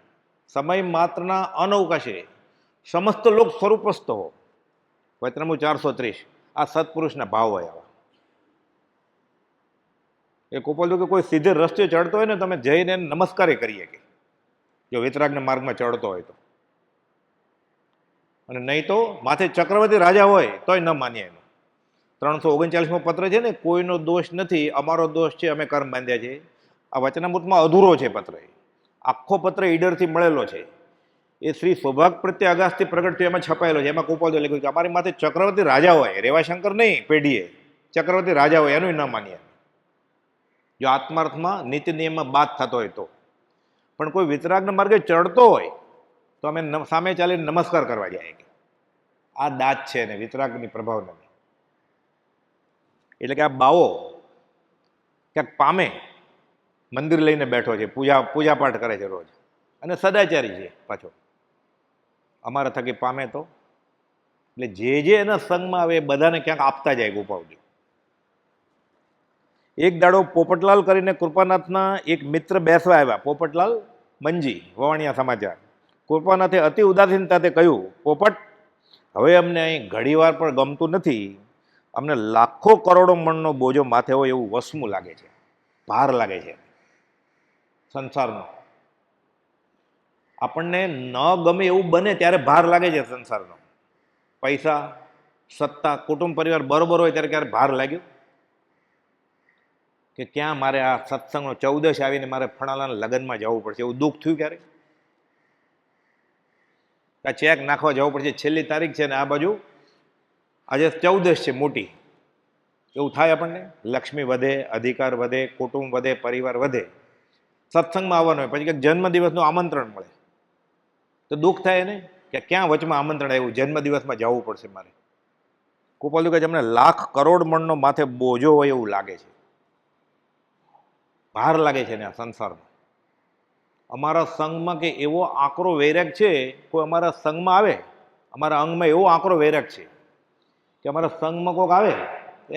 સમય માત્રના અનવકાશે સમસ્ત લોક સ્વરૂપસ્થ હો. વચનામું 430. આ સત્પુરુષના ભાવ હોય આવા. એ કુપાલદેવ કે કોઈ સીધે રસ્તે ચડતો હોય ને, તમે જઈને નમસ્કારે કરીએ કે જો વિતરાગના માર્ગમાં ચડતો હોય તો, અને નહીં તો માથે ચક્રવર્તી રાજા હોય તોય ન માનીએ એનું. 339મો પત્ર છે ને, કોઈનો દોષ નથી, અમારો દોષ છે, અમે કર્મ બાંધ્યા છે. આ વચનામૃતમાં અધૂરો છે પત્ર. આખો પત્ર ઈડરથી મળેલો છે. એ શ્રી સૌભાગ પ્રત્યે આગાસથી પ્રગટ થયો એમાં છપાયેલો છે. એમાં કુપાલદેવ લખ્યું કે અમારી માથે ચક્રવર્તી રાજા હોય, રેવાશંકર નહીં પેઢીએ, ચક્રવર્તી રાજા હોય એનું ન માનીએ. જો આત્માર્થમાં નીતિ નિયમમાં બાદ થતો હોય તો. પણ કોઈ વિતરાગના માર્ગે ચડતો હોય તો અમે સામે ચાલીને નમસ્કાર કરવા જાય કે આ દાત છે ને વિતરાગની પ્રભાવ નથી. એટલે કે આ બાવો ક્યાંક પામે, મંદિર લઈને બેઠો છે, પૂજા પાઠ કરે છે રોજ, અને સદાચારી છે પાછો, અમારા થકી પામે તો. એટલે જે એના સંગમાં આવે એ બધાને ક્યાંક આપતા જાય ગોપાલજી. એક દાડો પોપટલાલ કરીને કૃપાનાથના એક મિત્ર બેસવા આવ્યા. પોપટલાલ મંજી, વવાણિયા સમાચાર. કૃપાનાથે અતિ ઉદાસીનતાથી કહ્યું, પોપટ, હવે અમને અહીં ઘડીવાર પણ ગમતું નથી. અમને લાખો કરોડો મણનો બોજો માથે હોય એવું વસમું લાગે છે, ભાર લાગે છે સંસારનો. આપણને ન ગમે એવું બને ત્યારે ભાર લાગે છે સંસારનો. પૈસા, સત્તા, કુટુંબ પરિવાર બરોબર હોય ત્યારે ક્યારે ભાર લાગ્યો કે ક્યાં મારે આ સત્સંગનો 14 આવીને મારે ફણાલાના લગ્નમાં જવું પડશે, એવું દુઃખ થયું ક્યારે? આ ચેક નાખવા જવું પડશે, છેલ્લી તારીખ છે ને આ બાજુ આજે 14 છે મોટી, એવું થાય આપણને. લક્ષ્મી વધે, અધિકાર વધે, કુટુંબ વધે, પરિવાર વધે. સત્સંગમાં આવવાનું હોય, પછી કંઈક જન્મદિવસનું આમંત્રણ મળે તો દુઃખ થાય ને કે ક્યાં વચમાં આમંત્રણ આવ્યું, જન્મદિવસમાં જવું પડશે મારે. કુપાલદેવ કહે છે અમને લાખ કરોડ મણનો માથે બોજો હોય એવું લાગે છે, ભાર લાગે છે ને આ સંસારમાં. અમારા સંઘમાં કે એવો આકરો વૈરાગ છે, કોઈ અમારા સંઘમાં આવે, અમારા અંગમાં એવો આકરો વૈરાગ છે કે અમારા સંઘમાં કોઈક આવે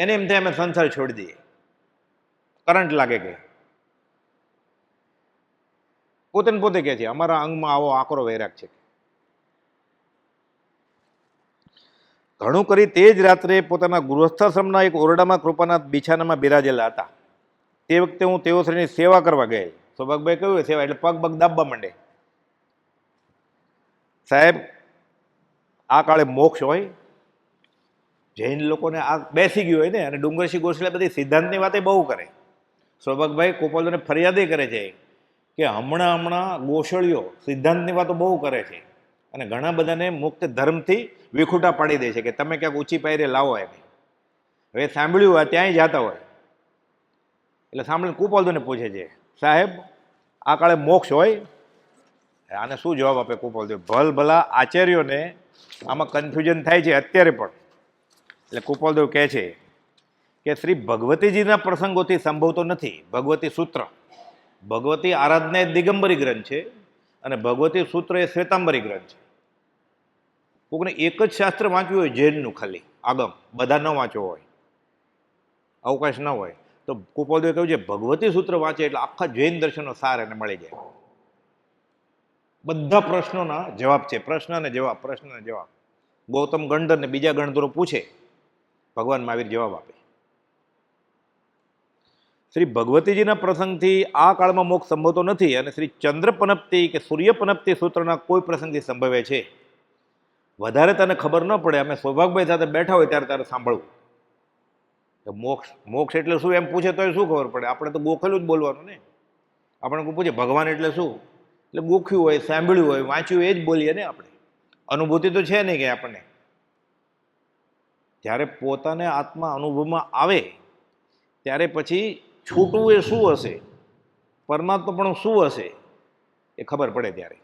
એને એમ થાય અમે સંસાર છોડી દઈએ. કરંટ લાગે કે પોતે ને પોતે કહે છે અમારા અંગમાં આવો આકરો વૈરાગ છે. ઘણું કરી તે જ રાત્રે પોતાના ગૃહસ્થાશ્રમના એક ઓરડામાં કૃપાનાથ બિછાનામાં બિરાજેલા હતા. તે વખતે હું તેઓ શ્રીની સેવા કરવા ગયેલ. સૌભાગભાઈ કહ્યું સેવા એટલે પગ પગ દાબવા માંડે. સાહેબ, આ કાળે મોક્ષ હોય, જૈન લોકોને આ બેસી ગયું હોય ને, અને ડુંગરસિંહ ગોસ્વામી બધી સિદ્ધાંતની વાતે બહુ કરે. સૌભાગભાઈ કુપાલદેવને ફરિયાદે કરે છે કે હમણાં ગોસળીઓ સિદ્ધાંતની વાતો બહુ કરે છે, અને ઘણા બધાને મુક્ત ધર્મથી વિખૂટા પાડી દે છે કે તમે ક્યાંક ઊંચી પાયરે લાવો એમ. હવે સાંભળ્યું હોય ત્યાંય જતા હોય એટલે સાંભળીને કુપાલદેવને પૂછે છે સાહેબ આ કાળે મોક્ષ હોય? આને શું જવાબ આપે કુપાલદેવ? ભલા આચાર્યોને આમાં કન્ફ્યુઝન થાય છે અત્યારે પણ. એટલે કુપાલદેવ કહે છે કે શ્રી ભગવતીજીના પ્રસંગોથી સંભવતો નથી. ભગવતી સૂત્ર, ભગવતી આરાધના એ દિગંબરી ગ્રંથ છે, અને ભગવતી સૂત્ર એ શ્વેતાંબરી ગ્રંથ છે. કોકને એક જ શાસ્ત્ર વાંચ્યું હોય જૈનનું ખાલી આગમ, બધા ન વાંચવો હોય, અવકાશ ન હોય, તો કુપાલદેવે કહ્યું છે ભગવતી સૂત્ર વાંચે એટલે આખા જૈન દર્શનનો સાર એને મળી જાય. બધા પ્રશ્નોના જવાબ છે, પ્રશ્ન અને જવાબ, પ્રશ્ન અને જવાબ. ગૌતમ ગણધર ને બીજા ગણધરો પૂછે, ભગવાન મહાવીર જવાબ આપે. શ્રી ભગવતીજીના પ્રસંગથી આ કાળમાં મોક્ષ સંભવતો નથી, અને શ્રી ચંદ્ર પનપ્તિ કે સૂર્ય પનપ્તિ સૂત્રના કોઈ પ્રસંગથી સંભવે છે. વધારે તને ખબર ન પડે, અમે સૌભાગભાઈ સાથે બેઠા હોય ત્યારે તારે સાંભળવું. મોક્ષ મોક્ષ એટલે શું એમ પૂછે તો શું ખબર પડે? આપણે તો ગોખેલું જ બોલવાનું ને. આપણે કોઈ પૂછે ભગવાન એટલે શું, એટલે ગોખ્યું હોય, સાંભળ્યું હોય, વાંચ્યું એ જ બોલીએ ને. આપણે અનુભૂતિ તો છે નહીં કે આપણને. જ્યારે પોતાને આત્મા અનુભવમાં આવે ત્યારે પછી છૂટવું એ શું હશે, પરમાત્મા પણ શું હશે એ ખબર પડે ત્યારે.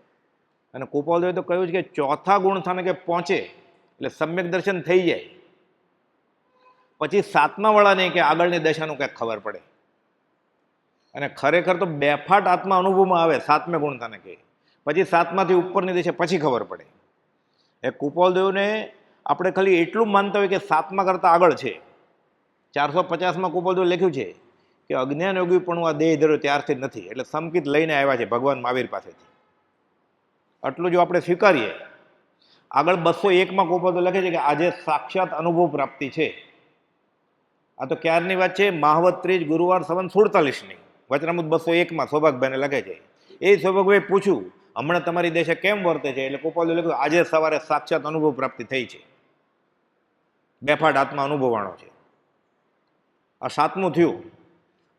અને કૃપાલદેવે તો કહ્યું છે કે ચોથા ગુણસ્થાને કે પહોંચે એટલે સમ્યક દર્શન થઈ જાય, પછી સાતમા વાળાને કે આગળની દશાનું કંઈક ખબર પડે. અને ખરેખર તો બેફાટ આત્મા અનુભવમાં આવે સાતમે ગુણસ્થાને કે, પછી સાતમાથી ઉપરની દિશા પછી ખબર પડે. એ કૃપાલદેવને આપણે ખાલી એટલું માનતા હોય કે સાતમા કરતાં આગળ છે. 450માં કૃપાલદેવે લખ્યું છે કે અજ્ઞાન યોગી પણ આ દેહ ધર્યો ત્યારથી નથી, એટલે સમકિત લઈને આવ્યા છે ભગવાન મહાવીર પાસેથી. આટલું જો આપણે સ્વીકારીએ, આગળ 201માં કૃપાલદેવ લખે છે કે આજે સાક્ષાત અનુભવ પ્રાપ્તિ છે. આ તો ક્યારની વાત છે, માહવત ત્રીજ ગુરુવાર સંવત 47ની વચનામૃત 201માં સૌભાગભાઈને લખે છે. એ સૌભાગભાઈ પૂછ્યું હમણાં તમારી દેશે કેમ વર્તે છે, એટલે કૃપાલદેવ લખ્યું આજે સવારે સાક્ષાત અનુભવ પ્રાપ્તિ થઈ છે, બેફાટ આત્મા અનુભવાણો છે. આ સાતમું થયું.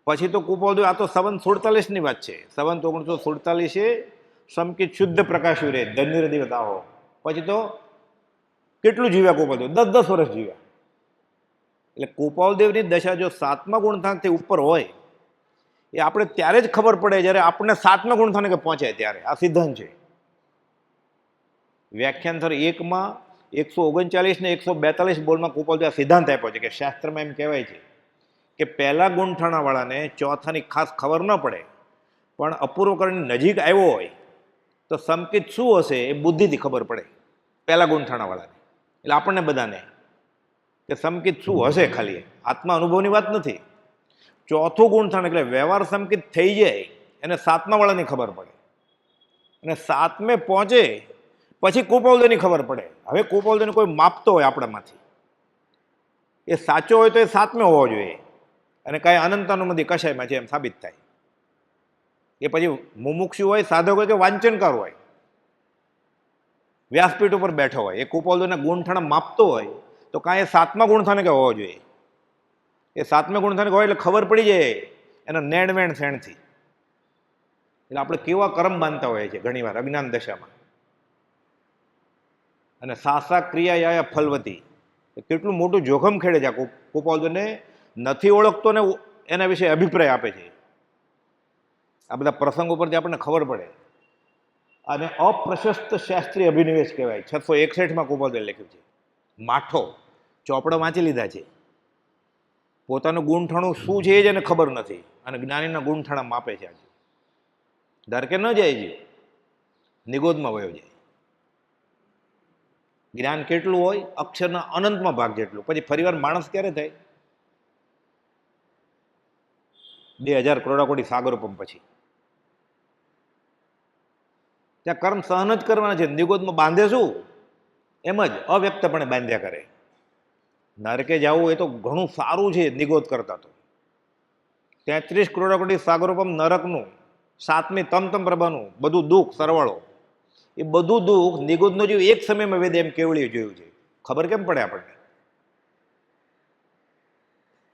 પછી તો કૃપાલદેવ આ તો સંવત 47ની વાત છે. સંવત 1947 સમકિત શુદ્ધ પ્રકાશ્યું રે ધન્ય દેવતાઓ. પછી તો કેટલું જીવ્યા કૃપાલદેવ? 10-10 વર્ષ જીવ્યા. એટલે કૃપાલદેવની દશા જો સાતમા ગુણસ્થાનથી ઉપર હોય એ આપણે ત્યારે જ ખબર પડે જ્યારે આપણને સાતમા ગુણસ્થાને કે પહોંચે ત્યારે. આ સિદ્ધાંત છે. વ્યાખ્યાન સર 1માં 139 ને 142 બોલમાં કૃપાલદેવ આ સિદ્ધાંત આપ્યો છે કે શાસ્ત્રમાં એમ કહેવાય છે કે પહેલા ગુણઠાણાવાળાને ચોથાની ખાસ ખબર ન પડે, પણ અપૂર્વકરણની નજીક આવ્યો હોય તો સંકિત શું હશે એ બુદ્ધિથી ખબર પડે પહેલા ગુણઠાણાવાળાને. એટલે આપણને બધાને કે સંકિત શું હશે, ખાલી આત્મા અનુભવની વાત નથી. ચોથું ગુણઠાણ એટલે વ્યવહાર સંકિત થઈ જાય એને સાતમા વાળાની ખબર પડે, અને સાતમે પહોંચે પછી કૃપાલદેવની ખબર પડે. હવે કૃપાલદેવને કોઈ માપતો હોય આપણામાંથી, એ સાચો હોય તો એ સાતમે હોવો જોઈએ, અને કાંઈ અનંતાનુમતિ કશાયમાં છે એમ સાબિત થાય. એ પછી મુમુક્ષુ હોય, સાધક હોય કે વાંચનકાર હોય, વ્યાસપીઠ ઉપર બેઠો હોય, એ કૃપાલદેવના ગુણઠાણા માપતો હોય તો કાંઈ એ સાતમા ગુણસ્થાને કે હોવો જોઈએ. એ સાતમા ગુણસ્થાને હોય એટલે ખબર પડી જાય એના નેણ વેણ શેણથી. એટલે આપણે કેવા કર્મ બાંધતા હોઈએ છીએ ઘણી વાર અજ્ઞાન દશામાં. અને સાસા ક્રિયા યા ફલવતી, કેટલું મોટું જોખમ ખેડે છે. આ કૃપાલદેવને નથી ઓળખતો ને એના વિશે અભિપ્રાય આપે છે. આ બધા પ્રસંગો પરથી આપણને ખબર પડે. અને અપ્રશસ્ત શાસ્ત્રીય અભિનિવેશ કહેવાય. 661માં કૃપાલદેવે લખ્યું છે. માઠો ચોપડા વાંચી લીધા છે, પોતાનું ગુણઠાણું શું છે એ જ એને ખબર નથી, અને જ્ઞાનીના ગુણઠાણા માપે છે. આજે ધરકે ન જાય છે, નિગોદમાં વયો જાય. જ્ઞાન કેટલું હોય? અક્ષરના અનંતમાં ભાગ જેટલું. પછી ફરીવાર માણસ ક્યારે થાય? 2000 કરોડાકોટી સાગરોપમ પછી. ત્યાં કર્મ સહન જ કરવાના છે. નિગોદમાં બાંધે શું? એમ જ અવ્યક્તપણે બાંધ્યા કરે. નરકે જવું એ તો ઘણું સારું છે નિગોદ કરતા. તો 33 કરોડાકોટી સાગરોપમ નરકનું, 7મી તમ પ્રભાનું બધું દુઃખ સરવાળો, એ બધું દુઃખ નિગોદનો જીવ એક સમયમાં વેદે એમ કેવળીએ જોયું છે. ખબર કેમ પડે આપણને?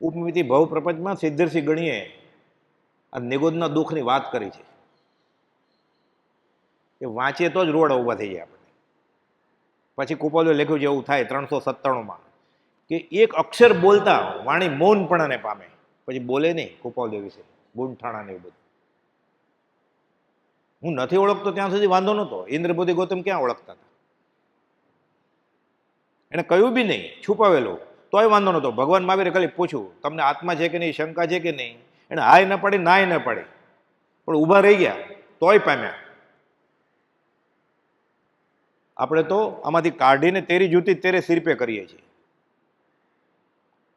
ઉપમિતિ ભવ પ્રપંચમાં સિદ્ધર્ષિ ગણીએ આ નિગોદના દુઃખની વાત કરી છે. એ વાંચીએ તો જ રોડ ઊભા થઈ જાય આપણને. પછી કૃપાલદેવે લખ્યું છે એવું થાય 397માં કે એક અક્ષર બોલતા વાણી મૌનપણાને પામે. પછી બોલે નહીં કૃપાલદેવ વિશે ગુણઠાણા ને એવું બધું. હું નથી ઓળખતો ત્યાં સુધી વાંધો નહોતો. ઇન્દ્રબુદ્ધિ ગૌતમ ક્યાં ઓળખતા હતા? એને કહ્યું બી નહીં, છુપાવેલું, તોય વાંધો નહોતો. ભગવાન મહાવીરે ખાલી પૂછ્યું તમને આત્મા છે કે નહીં, શંકા છે કે નહીં. એને હાય ન પાડી, નાય ન પાડી, પણ ઊભા રહી ગયા તોય પામ્યા. આપણે તો આમાંથી કાઢીને તેરી જૂતી તેરે સિર પે કરીએ છીએ.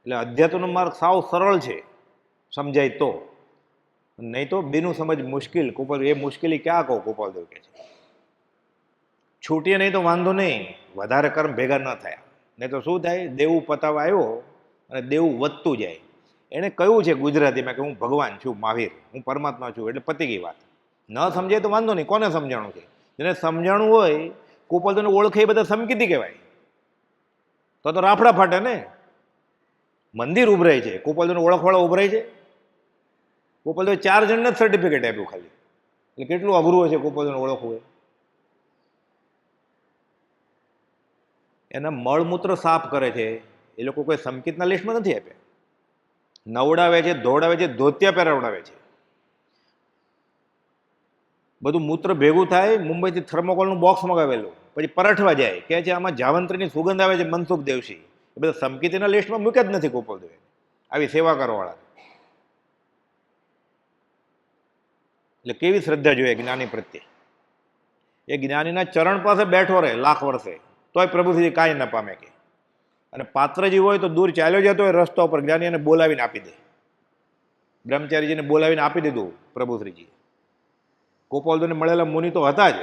એટલે અધ્યાત્મનો માર્ગ સાવ સરળ છે, સમજાય તો. નહીં તો બીનું સમજ મુશ્કેલ. કૃપાલ એ મુશ્કેલી ક્યાં કહો? કૃપાલદેવ કે છે છૂટીએ નહીં તો વાંધો નહીં, વધારે કર્મ ભેગા ન થયા. નહીં તો શું થાય? દેવું પતાવા આવ્યો અને દેવું વધતું જાય. એણે કહ્યું છે ગુજરાતીમાં કે હું ભગવાન છું, મહાવીર, હું પરમાત્મા છું, એટલે પતી ગઈ વાત. ન સમજાય તો વાંધો નહીં. કોને સમજાણું છે? જેને સમજાણું હોય કૃપાલદેવને ઓળખે એ બધા સમકીતી કહેવાય. તો રાફડા ફાટે ને. મંદિર ઉભરાય છે, કૃપાલદેવને ઓળખવાળા ઉભરાય છે. કૃપાલદેવ 4 જણને જ સર્ટિફિકેટ આપ્યું ખાલી. એટલે કેટલું અઘરું હોય છે કૃપાલદેવને ઓળખવું. એના મળમૂત્ર સાફ કરે છે એ લોકો કોઈ સંકિતના લિસ્ટમાં નથી આપ્યા. નવડાવે છે, ધોવડાવે છે, ધોતિયા પહેરાવડાવે છે. બધું મૂત્ર ભેગું થાય, મુંબઈથી થર્મોકોલનું બોક્સ મગાવેલું, પછી પરઠવા જાય, કહે છે આમાં જાવંત્રીની સુગંધ આવે છે, મનસુખ દેવશી. એ બધા સમકીતીના લિસ્ટમાં મૂક્યા જ નથી ગોપાલદેવે આવી સેવા કરવાવાળા. એટલે કેવી શ્રદ્ધા જોઈએ જ્ઞાની પ્રત્યે. એ જ્ઞાનીના ચરણ પાસે બેઠો રહે લાખ વર્ષે તોય પ્રભુશ્રી કાંઈ ન પામે કે. અને પાત્રજી હોય તો દૂર ચાલ્યો જતો હોય રસ્તા ઉપર, જ્ઞાની એને બોલાવીને આપી દે. બ્રહ્મચારીજીને બોલાવીને આપી દીધું પ્રભુશ્રીજી. ગોપાલદેવને મળેલા મુનિ તો હતા જ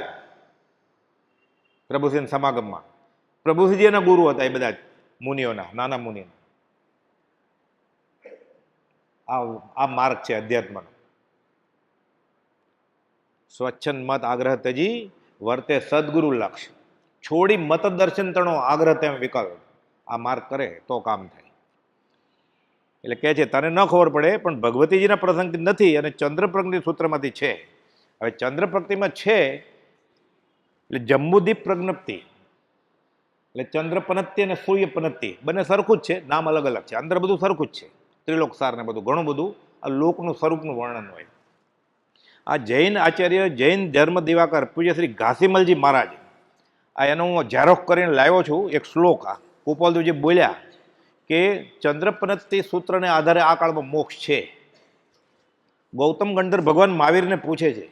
પ્રભુશ્રીના સમાગમમાં. પ્રભુશ્રીજી એના ગુરુ હતા એ બધા જ મુનિઓના, નાના મુનિઓના. આ માર્ગ છે અધ્યાત્મનો. સ્વચ્છંદ મત આગ્રહ તજી વર્તે સદગુરુ લક્ષ, છોડી મત દર્શન તણો આગ્રહ તેમ વિકલ્પ. આ માર્ગ કરે તો કામ થાય. એટલે કહે છે તને ન ખબર પડે પણ ભગવતીજીના પ્રસંગથી નથી અને ચંદ્રપ્રજ્ઞ સૂત્રમાંથી છે. હવે ચંદ્રપ્રજ્ઞમાં છે એટલે જંબુદીપ પ્રજ્ઞપ્તિ, એટલે ચંદ્ર પનત્તિ અને સૂર્ય પનત્તિ બંને સરખું જ છે, નામ અલગ અલગ છે, અંદર બધું સરખું જ છે. ત્રિલોક સાર ને બધું ઘણું બધું આ લોકનું સ્વરૂપનું વર્ણન હોય. આ જૈન આચાર્ય, જૈન ધર્મ દિવાકર પૂજ્ય શ્રી ઘાસીમલજી મહારાજ, આ એનો હું ઝેરોક્ષ કરીને લાવ્યો છું એક શ્લોક. આ ગોપાલદેવજી બોલ્યા કે ચંદ્રપનત્તિ સૂત્રને આધારે આ કાળમાં મોક્ષ છે. ગૌતમ ગંધર ભગવાન મહાવીરને પૂછે છે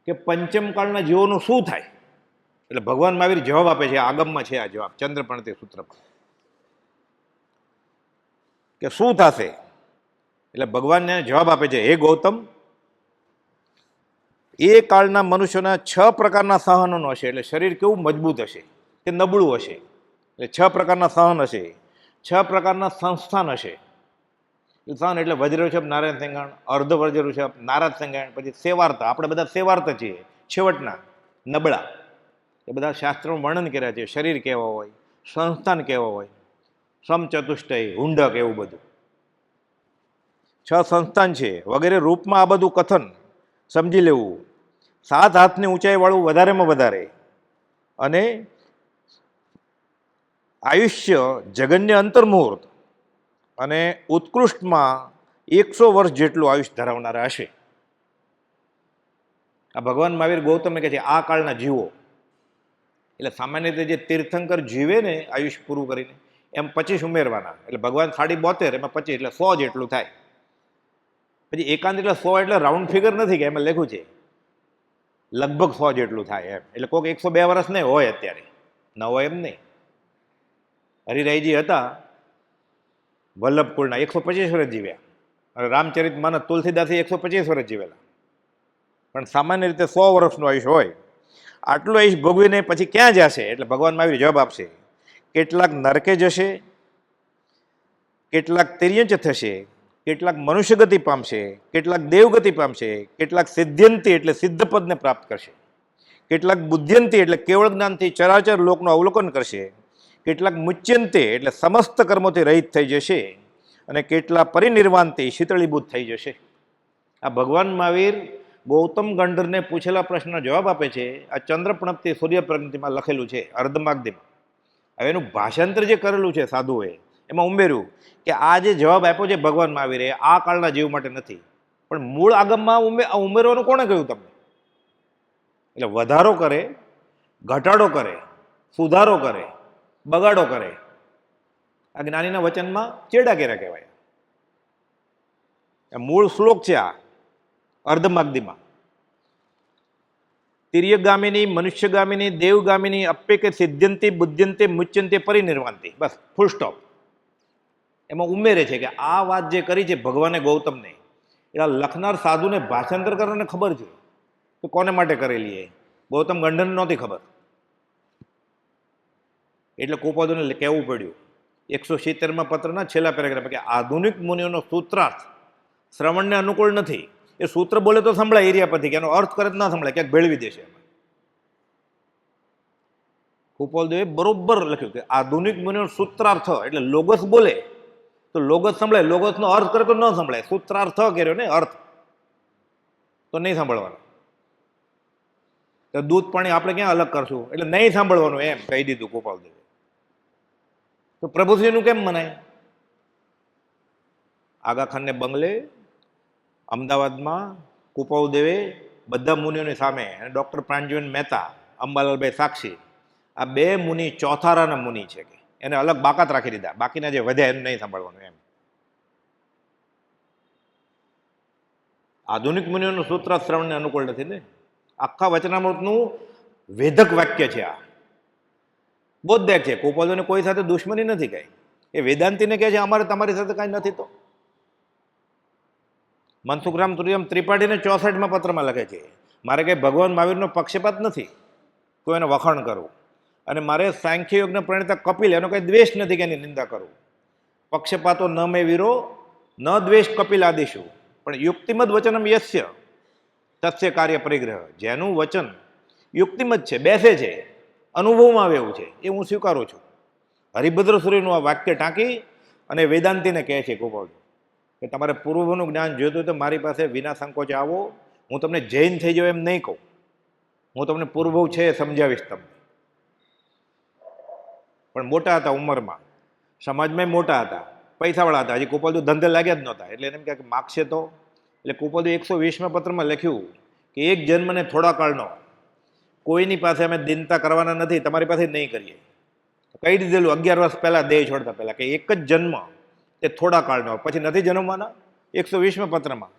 કે પંચમ કાળના જીવોનું શું થાય? એટલે ભગવાન મહાવીર જવાબ આપે છે, આગમમાં છે આ જવાબ ચંદ્રપનત્તિ સૂત્રમાં, કે શું થશે? એટલે ભગવાનને જવાબ આપે છે, હે ગૌતમ, એ કાળના મનુષ્યોના 6 પ્રકારના સહનોનો હશે. એટલે શરીર કેવું મજબૂત હશે કે નબળું હશે, એટલે 6 પ્રકારના સહન હશે, 6 પ્રકારના સંસ્થાન હશે. સંસ્થાન એટલે વજ્રષભ નારાયણ સંગાણ, અર્ધ વજ્રષભ નારાજ સંગાણ, પછી સેવાર્થ, આપણે બધા સેવાર્થ છીએ, છેવટના નબળા. એ બધા શાસ્ત્રોમાં વર્ણન કર્યા છે. શરીર કેવા હોય, સંસ્થાન કેવા હોય, સમચતુષ્ટય, હુંડક, એવું બધું 6 સંસ્થાન છે વગેરે રૂપમાં આ બધું કથન સમજી લેવું. 7 હાથની ઊંચાઈ વાળું વધારેમાં વધારે, અને આયુષ્ય જગન્ય અંતર્મુહૂર્ત, અને ઉત્કૃષ્ટમાં 100 વર્ષ જેટલું આયુષ્ય ધરાવનારા હશે. આ ભગવાન મહાવીર ગૌતમે કહે છે આ કાળના જીવો. એટલે સામાન્ય રીતે જે તીર્થંકર જીવે ને આયુષ્ય પૂરું કરીને એમ 25 ઉમેરવાના. એટલે ભગવાન 72, એમાં 25 એટલે 100 જેટલું થાય. પછી એકાંત એટલે 100 એટલે રાઉન્ડ ફિગર નથી કે એમાં લખ્યું છે લગભગ 100 જેટલું થાય એમ. એટલે કોઈક 102 વર્ષ નહીં હોય અત્યારે, ન હોય એમ નહીં. હરિરાયજી હતા વલ્લભકુળના, 125 વર્ષ જીવ્યા. અને રામચરિત માનસ તુલસીદાસી 125 વર્ષ જીવેલા. પણ સામાન્ય રીતે 100 વર્ષનું આયુષ્ય હોય. આટલું આયુષ્ય ભોગવીને પછી ક્યાં જશે? એટલે ભગવાન મહાવીર જવાબ આપશે, કેટલાક નરકે જશે, કેટલાક તિર્યંચ થશે, કેટલાક મનુષ્ય ગતિ પામશે, કેટલાક દેવગતિ પામશે, કેટલાક સિદ્ધ્યંતી એટલે સિદ્ધ પદને પ્રાપ્ત કરશે, કેટલાક બુદ્ધ્યંતી એટલે કેવળ જ્ઞાનથી ચરાચર લોકનું અવલોકન કરશે, કેટલાક મુચ્યંતે એટલે સમસ્ત કર્મોથી રહિત થઈ જશે, અને કેટલા પરિનિર્વાણથી શીતળીભૂત થઈ જશે. આ ભગવાન મહાવીર ગૌતમ ગંધરને પૂછેલા પ્રશ્નનો જવાબ આપે છે. આ ચંદ્રપ્રણપ્તિ સૂર્યપ્રજ્ઞપ્તિમાં લખેલું છે અર્ધમાગધીમાં. હવે એનું ભાષાંતર જે કરેલું છે સાધુએ, એમાં ઉમેર્યું કે આ જે જવાબ આપ્યો છે ભગવાન મહાવીરે આ કાળના જીવ માટે નથી, પણ મૂળ આગમમાં ઉમેરવાનું કોણે કહ્યું તમને? એટલે વધારો કરે, ઘટાડો કરે, સુધારો કરે, બગાડો કરે, આ જ્ઞાનીના વચનમાં ચેડા કેરા કહેવાય. મૂળ શ્લોક છે આ અર્ધમાગધીમાં. તિર્યગામિની, મનુષ્યગામિની, દેવગામિની, અપ્યકે સિદ્ધ્યંતી, બુદ્ધ્યંતી, મુચ્યંતી, પરિનિર્વાણતી, બસ ફૂલ સ્ટોપ. એમાં ઉમેરે છે કે આ વાત જે કરી છે ભગવાને ગૌતમને, એટલે લખનાર સાધુને ભાષાંતર કરવાને ખબર છે તો કોને માટે કરેલી એ ગૌતમ ગંધરને નહોતી ખબર. એટલે ગોપાલદેવને કહેવું પડ્યું 170માં પત્રના છેલ્લા પેરેગ્રાફ કે આધુનિક મુનિઓનો સૂત્રાર્થ શ્રવણને અનુકૂળ નથી. એ સૂત્ર બોલે તો સંભળાય એરિયા પરથી, કે એનો અર્થ કરે તો ના સંભળાય, ક્યાંક ભેળવી દેશે. ગોપાલદેવે બરોબર લખ્યું કે આધુનિક મુનિઓનો સૂત્રાર્થ એટલે લોગસ બોલે તો લોગસ સંભળાય, લોગસનો અર્થ કરે તો ન સંભળાય. સૂત્રાર્થ કર્યો ને અર્થ તો નહીં સાંભળવાનો. તો દૂધ પાણી આપણે ક્યાં અલગ કરશું? એટલે નહીં સાંભળવાનું એમ કહી દીધું ગોપાલદેવે. તો પ્રભુશ્રીનું કેમ મનાય? આગા ખાનને બંગલે અમદાવાદમાં કુપાઉદેવે બધા મુનિઓની સામે, અને ડૉક્ટર પ્રાણજીવન મહેતા, અંબાલાલભાઈ સાક્ષી, આ 2 મુનિ ચોથારાના મુનિ છે કે એને અલગ બાકાત રાખી દીધા, બાકીના જે વધ્યા એનું નહીં સાંભળવાનું એમ. આધુનિક મુનિઓનું સૂત્ર શ્રવણને અનુકૂળ નથી ને. આખા વચનામૃતનું વેધક વાક્ય છે આ, બોધદાયક છે. કુપાલદેવને કોઈ સાથે દુશ્મની નથી કઈ. એ વેદાંતિને કહે છે અમારે તમારી સાથે કાંઈ નથી. તો મનસુખરામ ત્રિપાઠીને 64માં પત્રમાં લખે છે મારે કંઈ ભગવાન મહાવીરનો પક્ષપાત નથી, કોઈ એનો વખાણ કરવું, અને મારે સાંખ્ય યોગના પ્રણેતા કપિલ એનો કંઈ દ્વેષ નથી કે એની નિંદા કરવું. પક્ષપાતો ન મે વીરો ન દ્વેષ કપિલ આદિશુ, પણ યુક્તિમદ વચનમ યસ્ય તસ્ય કાર્ય પરિગ્રહ. જેનું વચન યુક્તિમદ છે, બેસે છે, અનુભવમાં આવે એવું છે, એ હું સ્વીકારું છું. હરિભદ્ર સૂર્યનું આ વાક્ય ટાંકી અને વેદાંતિને કહે છે કુપાલદેવ કે તમારે પૂર્વનું જ્ઞાન જોઈતું હોય તો મારી પાસે વિના સંકોચે આવો. હું તમને જૈન થઈ જાઉં એમ નહીં કહું, હું તમને પૂર્વ છે એ સમજાવીશ તમને. પણ મોટા હતા ઉંમરમાં, સમાજમાં મોટા હતા, પૈસાવાળા હતા, હજી કુપાલદેવ ધંધે લાગ્યા જ નહોતા. એટલે એને એમ કહે કે માગશે તો. એટલે કુપાલદેવ 120માં પત્રમાં લખ્યું કે એક જન્મને થોડા કાળનો, કોઈની પાસે અમે દિનતા કરવાના નથી, તમારી પાસે નહીં કરીએ. કહી દીધેલું 11 વર્ષ પહેલાં દેહ છોડતા પહેલાં કે એક જ જન્મ તે થોડા કાળનો, પછી નથી જન્મવાના. 120માં પત્રમાં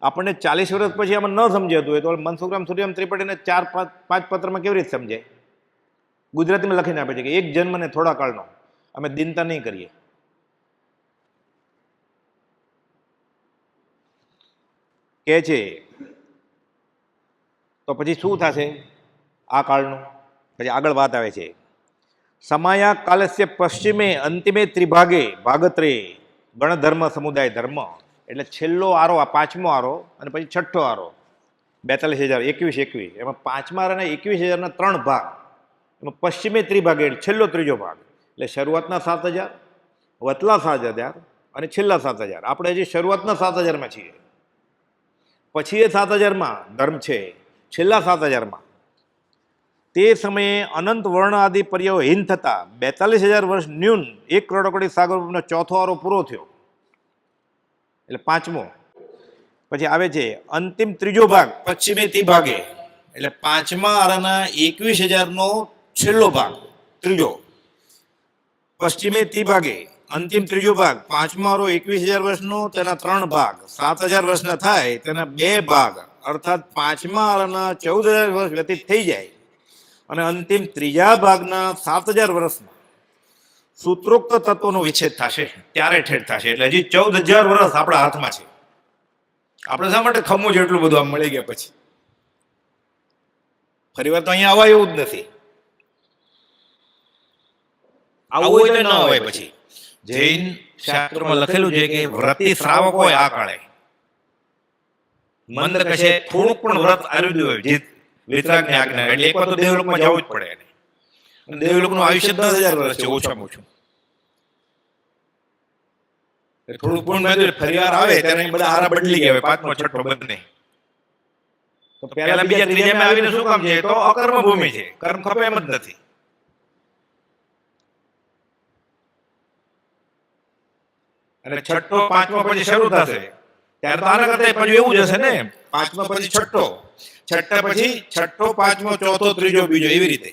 આપણને 40 વર્ષ પછી આમાં ન સમજાતું હોય તો મનસુખરામ ત્રિપાઠીને 4-5 પત્રમાં કેવી રીતે સમજાય? ગુજરાતીમાં લખીને આપે છે કે એક જન્મ ને થોડા કાળનો અમે દિનતા નહીં કરીએ. કે છે તો પછી શું થશે આ કાળનું? પછી આગળ વાત આવે છે સમાયા કાલસ્ય પશ્ચિમે અંતિમે ત્રિભાગે ભાગત્રે ગણધર્મ સમુદાય ધર્મ. એટલે છેલ્લો આરો, આ 5મો આરો અને પછી 6ઠ્ઠો આરો 42,000, 21,000. એમાં 5મા આરાના 21,000ના 3 ભાગ. એમાં પશ્ચિમે ત્રિભાગે એટલે છેલ્લો 3જો ભાગ. એટલે શરૂઆતના 7,000, વતલા 7,000 અને છેલ્લા 7,000. આપણે હજી શરૂઆતના 7,000માં છીએ, પછી એ 7,000માં ધર્મ છે, છેલ્લા 7,000માં. તે સમયે અનંત વર્ણ આદિ પર્યાયો હીન થતા 42,000 વર્ષ ન્યૂન 1 કરોડ સાગરનો 4થો આરો પૂરો થયો. એટલે 5મો. પછી આવે છે અંતિમ 3જો ભાગ પશ્ચિમે ત્રિભાગે. એટલે 5મા આરાના 21,000નો છેલ્લો ભાગ 3જો. પશ્ચિમે ત્રિભાગે અંતિમ 3જો ભાગ 5મો આરો 21,000 વર્ષનો, તેના 3 ભાગ 7,000 વર્ષના થાય, તેના 2 ભાગ અર્થાત 5મા આરાના 14,000 વર્ષ વ્યતીત થઈ જાય અને અંતિમ 3જા ભાગના 7,000 વર્ષમાં સૂત્રોક્ત તત્વોનો વિચ્છેદ થશે, ત્યારે ઠેઠ થશે. એટલે હજી 14,000 વર્ષ આપણા હાથમાં છે. આપણે શા માટે ખમવું છે એટલું બધું આમ મળી ગયા પછી? ફરી વાર તો અહીંયા આવા એવું જ નથી. આવું હોય તો ન હોય. પછી જૈન શાસ્ત્રોમાં લખેલું છે કે વ્રતી શ્રાવક હોય આ કાળે, મંદ કશે થોડુંક પણ વ્રત આયુર્વેદ હોય, જે વિતરાગની આજ્ઞા, એટલે એકવાર તો દેવલોકમાં જવું જ પડે એને. અને દેવલોકનું આયુષ્ય 10,000 વર્ષ છે ઓછામાં ઓછું. થોડું પૂર્ણ મેં ફરી વાર આવે ત્યારે બધા હારા બદલી ગયા હોય, 5મો 6ઠ્ઠો બંને. તો પહેલા બીજા ત્રીજામાં આવીને શું કામ છે? તો અકર્મ ભૂમિ છે, કર્મ ખપે એમ જ નથી. અને 6ઠ્ઠો 5મો પછી શરૂ થશે ત્યારે તો આના કરતા પછી એવું જ હશે ને, 5મા પછી 6ઠ્ઠો, 6ઠ્ઠા પછી 6ઠ્ઠો 5મો 4થો 3જો 2જો એવી રીતે.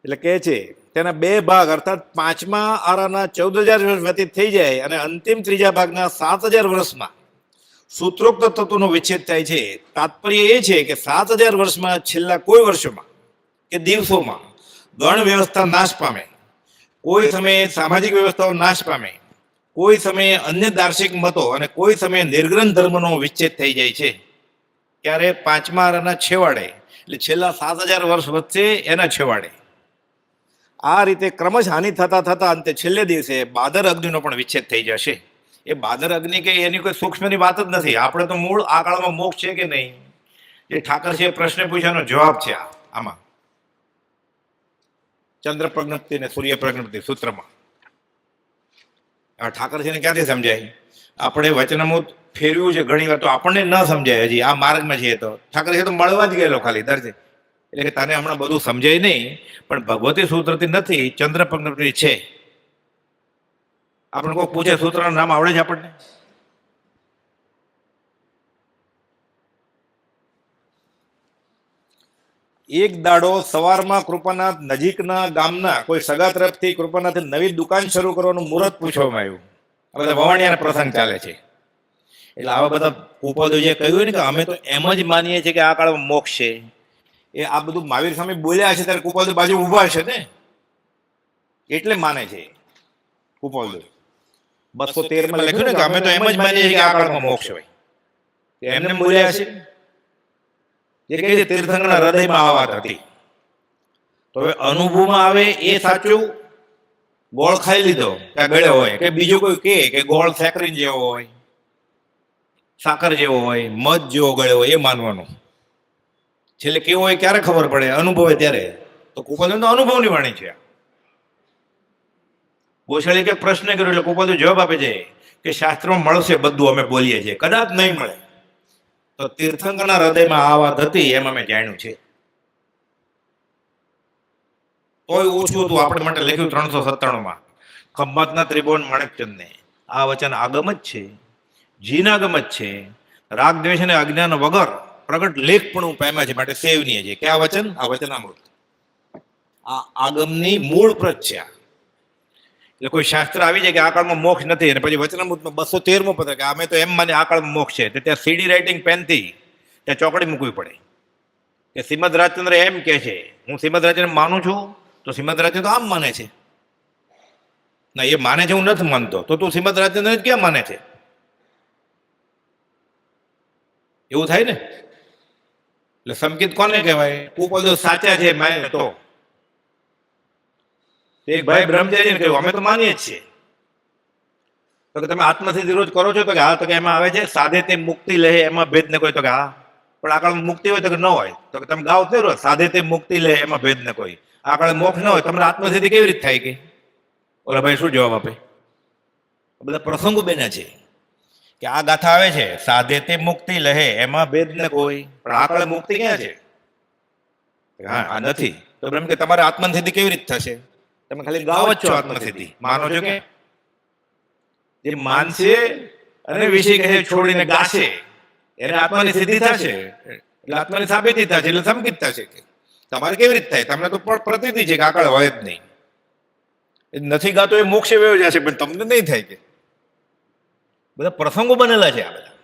એટલે કે છે તેના 2 ભાગ અર્થાત 5મા આરાના 14,000 વર્ષ વ્યતીત થઈ જાય અને અંતિમ 3જા ભાગના 7,000 વર્ષમાં સૂત્રોક્ત તત્વનો વિચ્છેદ થાય છે. તાત્પર્ય એ છે કે 7,000 વર્ષમાં છેલ્લા કોઈ વર્ષોમાં કે દિવસોમાં ગણ વ્યવસ્થા નાશ પામે, કોઈ સમયે સામાજિક વ્યવસ્થાઓ નાશ પામે, કોઈ સમયે અન્ય દાર્શનિક મતો અને કોઈ સમયે નિર્ગ્રંથ ધર્મનો વિચ્છેદ થઈ જાય છે. ત્યારે 5મા આરાના છેવાડે એટલે છેલ્લા 7,000 વર્ષ વચ્ચે એના છેવાડે આ રીતે ક્રમશ હાનિ થતા થતા અંતે છેલ્લે દિવસે બાદર અગ્નિનો પણ વિચ્છેદ થઈ જશે. એ બાદર અગ્નિ કે એની કોઈ સૂક્ષ્મની વાત જ નથી. આપણે તો મૂળ આ કાળમાં મોક્ષ છે કે નહીં, એ ઠાકર છે પ્રશ્ન પૂછ્યાનો જવાબ છે આમાં. ચંદ્ર પ્રજ્ઞપ્તિ ને સૂર્ય પ્રજ્ઞપ્તિ સૂત્રમાં આ ઠાકર છે ને ક્યાંથી સમજાય? આપણે વચનામૃત ફેરવ્યું છે ઘણી વાર તો આપણને ન સમજાય. હજી આ માર્ગમાં છીએ તો ઠાકર છે તો મળવા જ ગયેલો ખાલી દર્જે. એટલે કે તને હમણાં બધું સમજાય નહીં, પણ ભગવતી સૂત્રથી નથી, ચંદ્ર પ્રજ્ઞપ્તિ છે. આપણે કોઈ પૂછે સૂત્રનું નામ આવડે છે આપણને? એક દાડો સવારમાં કૃપાનાથ નજીકના ગામના કોઈ સગા તરફથી કૃપાનાથે નવી દુકાન શરૂ કરવાનું મુહૂર્ત પૂછવામાં આવ્યું. આ બધા વવાણિયાના પ્રસંગ ચાલે છે. એટલે આવા બધા કુપોદો જે કહ્યું ને કે અમે તો એમ જ માનીએ છીએ કે આ કાળમાં મોક્ષ છે, એ આ બધું મહાવીર સામે બોલ્યા છે ત્યારે કુપોદો બાજુ ઊભા છે ને, એટલે માને છે કુપોદો. 213 લખ્યું ને કે અમે તો એમ જ માનીએ છીએ કે આ કાળમાં મોક્ષ હોય, એમને બોલ્યા છે. જે કહે છે તીર્થંકરના હૃદયમાં આ વાત હતી. તો હવે અનુભવમાં આવે એ સાચું, ગોળ ખાઈ લીધો કે ગળે હોય, કે બીજું કોઈ કહે કે ગોળ સેકરીન જેવો હોય, સાકર જેવો હોય, મધ જેવો ગળે હોય, એ માનવાનું. છેલ્લે કેવો હોય ક્યારે ખબર પડે? અનુભવે ત્યારે. તો કુપોદો તો અનુભવની વાણી છે. ગોશાળી કે પ્રશ્ન કર્યો એટલે કુપોદો જવાબ આપે છે કે શાસ્ત્રમાં મળશે બધું, અમે બોલીએ છીએ, કદાચ નહીં મળે તો તીર્થંકરના હૃદયમાં આ વાત હતી એમ અમે જાણ્યું છે. તોય ઓછું હતું આપણે માટે લખ્યું 397 ખંભાતના ત્રિભુવન માણેકચંદને. આ વચન આગમ જ છે, જીનાગમ જ છે. રાગ દ્વેષ અને અજ્ઞાન વગર પ્રગટ લેખપણું પામ્યા છે માટે સેવનીય છે. કે આ વચન, આ વચનામૃત, આ આગમની મૂળ પ્રત છે. એટલે કોઈ શાસ્ત્ર આવી જાય કે આ કાળમાં મોક્ષ નથી અને પછી વચનામૃતમાં 213મો પત્ર કે અમે તો એમ માને આ કાળમાં મોક્ષ છે, તો ત્યાં સીડી રાઇટિંગ પેનથી ત્યાં ચોકડી મૂકવી પડે કે શ્રીમદ રાજચંદ્ર એમ કે છે, હું શ્રીમદ રાજચંદ્ર માનું છું, તો શ્રીમદ રાજચંદ્ર આમ માને છે. ના, એ માને છે હું નથી માનતો, તો તું શ્રીમદ રાજચંદ્ર જ કેમ માને છે? એવું થાય ને. એટલે સંકેત કોને કહેવાય? કુપોદો સાચા છે માને તો. એક ભાઈ બ્રહ્મચારીને કહ્યું અમે તો માનીએ જ છીએ. તો કે તમે આત્મસિદ્ધિ રોજ કરો છો? તો કે હા. તો કે એમાં આવે છે સાધે તે મુક્તિ લે એમાં ભેદ ને કોઈ? તો કે હા. પણ આ કાળમાં મુક્તિ હોય? તો કે ન હોય. તો કે તમે ગાઓ તે રોજ સાધે તે મુક્તિ લે એમાં ભેદ ને કોઈ. આ કાળે મોક્ષ ન હોય, તમને આત્મસિદ્ધિ કેવી રીતે થાય? કે ઓલા ભાઈ શું જવાબ આપે? બધા પ્રસંગો બન્યા છે કે આ ગાથા આવે છે સાધે તે મુક્તિ લહે એમાં ભેદ ને કોઈ, પણ આ કાળે મુક્તિ ક્યાં છે? હા, આ નથી. તો એમ કે તમારે આત્મસિદ્ધિ કેવી રીતે થશે? તમે ખાલી ગાવ જ છો આત્મસિદ્ધિ, માનો છો કે? જે માનશે અને વિષય કહે છોડીને ગાશે એને આત્માની સિદ્ધિ થશે, એટલે આત્માની સાબિતી થશે, એટલે સંકિત થશે. કે તમારે કેવી રીતે થાય? તમને તો પ્રતીતિ છે કે આગળ હોય જ નહીં, નથી ગાતો એ મોક્ષે વયો જશે, પણ તમને નહીં થાય. કે બધા પ્રસંગો બનેલા છે આ બધા,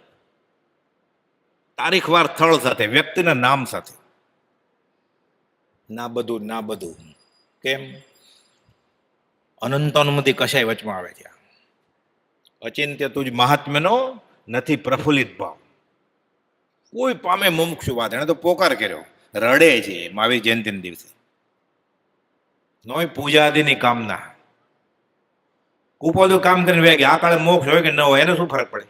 તારીખવાર સ્થળ સાથે, વ્યક્તિના નામ સાથે. ના બધું, ના બધું કેમ? અનંત અનુમતિ કશાય વચમાં આવે છે. અચિંત્ય તુજ મહાત્મ્યનો નથી પ્રફુલ્લિત ભાવ. કોઈ પામે મુમુક્ષુ વાત. એને તો પોકાર કર્યો, રડે છે મહાવીર જયંતિના દિવસે. નોય પૂજા આદિની કામના. કુપોદો કામ કરીને વેગે. આ કાળે મોક્ષ હોય કે ન હોય એને શું ફરક પડે?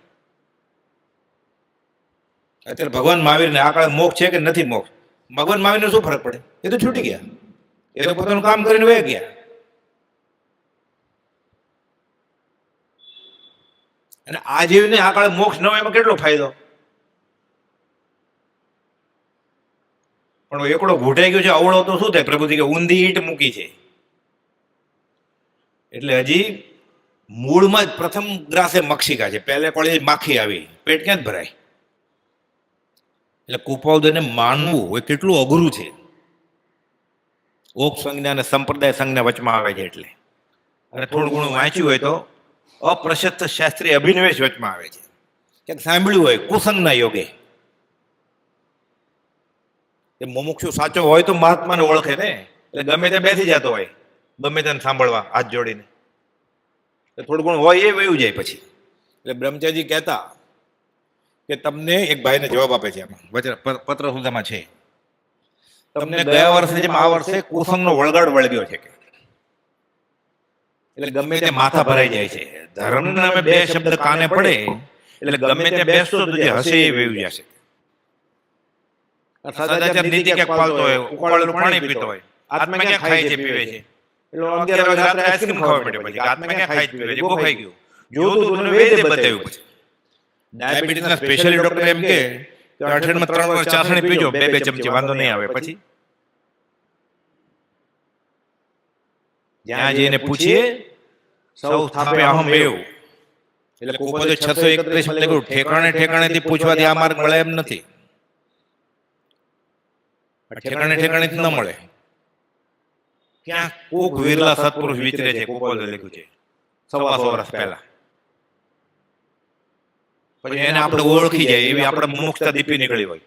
અત્યારે ભગવાન મહાવીરને આ કાળે મોક્ષ છે કે નથી મોક્ષ, ભગવાન મહાવીરને શું ફરક પડે? એ તો છૂટી ગયા, એ તો પોતાનું કામ કરીને વે ગયા. અને આ જીવને આ કાળે મોક્ષ ન હોય એમાં કેટલો ફાયદો? પણ એકડો ઘૂંટાઈ ગયો છે અવળો તો શું થાય? પ્રભુજી કે ઊંધી ઈંટ મૂકી છે. એટલે હજી મૂળમાં જ પ્રથમ ગ્રાસે મક્ષિકા છે, પહેલે કોળે માખી આવી, પેટ ક્યાં જ ભરાય? એટલે કુપોદને માનવું એ કેટલું અઘરું છે. ઓક સંજ્ઞા અને સંપ્રદાય સંજ્ઞા વચમાં આવે છે. એટલે અને થોડું ઘણું વાંચ્યું હોય તો અપ્રશસ્ત શાસ્ત્રીય અભિનિવેશ વચમાં આવે છે, ક્યાંક સાંભળ્યું હોય કુસંગના યોગે. એ મુમુક્ષુ સાચો હોય તો મહાત્માને ઓળખે ને, એટલે ગમે ત્યાં બેસી જતો હોય, ગમે તેને સાંભળવા હાથ જોડીને. થોડું ઘણું હોય એ વયું જાય પછી. એટલે બ્રહ્મચારી કહેતા કે તમને એક ભાઈને જવાબ આપે છે આમાં વચન પત્ર સુધામાં છે, તમને ગયા વર્ષે જેમ આ વર્ષે કુસંગનો વળગાડ વળગ્યો છે. કે એટલે ગમે તે માથા ભરાઈ જાય છે. ધર્મના નામે બે શબ્દ કાને પડે એટલે ગમે તે બેસતો તો જે હશે એ વયું જશે. સદાચાર નીતિ ક્યાંક પાલતો હોય, ઉકાળેલું પાણી પીતો હોય, આત્મા ક્યાં ખાય છે પીવે છે? એટલે 11 વાગે રાત્રે આઈસ્ક્રીમ ખાવા પડે, પછી આત્મા ક્યાં ખાઈ પીવે છે? ગોખાઈ ગયું. જોતું તું વેદે બતાવ્યું. પછી ડાયાબિટીસના સ્પેશિયલી ડોક્ટર એમ કે અઠવાડિયામાં 3 વાર ચાસણી પીજો, 2 ચમચી, વાંધો નહીં આવે. પછી જ્યાં જઈને પૂછીએ સૌ થાપે અહમ એવું. એટલે કુપોદે 631 લખ્યું ઠેકાણે ઠેકાણેથી પૂછવાથી આ માર્ગ મળે એમ નથી. ઠેકાણે ઠેકાણેથી ન મળે. ક્યાં કોક વિરલા સત્પુરુષ વિચરે છે, ગોપાલે લખ્યું છે 125 વર્ષ પહેલા. પછી એને આપણે ઓળખી જાય એવી આપણે મુમુક્ષતા દીપી નીકળી હોય.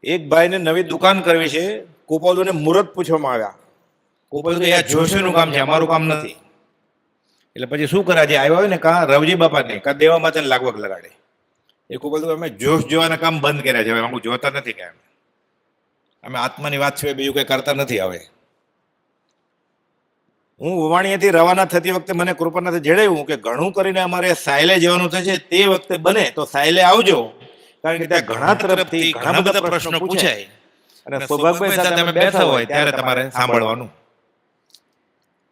એક ભાઈને નવી દુકાન કરવી છે, ગોપાલને મુહૂર્ત પૂછવામાં આવ્યા. ગોપાલ કે આ જોશીનું કામ છે, અમારું કામ નથી. એટલે પછી શું કરે, જે આવ્યા હોય ને કાં રવજી બાપાને કાં દેવા માતાને લાગવગ લગાડે. એ ગોપાલ અમે જોશ જોવાના કામ બંધ કર્યા છે, હવે અમુક જોતા નથી કે અમે આત્માની વાત સિવાય બીજું કંઈ કરતા નથી. હવે હું વવાણીયાથી રવાના થતી વખતે મને કૃપાનાથે જણાવ્યું કે ઘણું કરીને અમારે સાયલે જવાનું થશે, તે વખતે બને તો સાયલે આવજો, કારણ કે ત્યાં ઘણા તરફથી ઘણા બધા પ્રશ્નો પૂછાય અને સૌભાગભાઈ સાથે અમે બેઠા હોય ત્યારે તમારે સાંભળવાનું.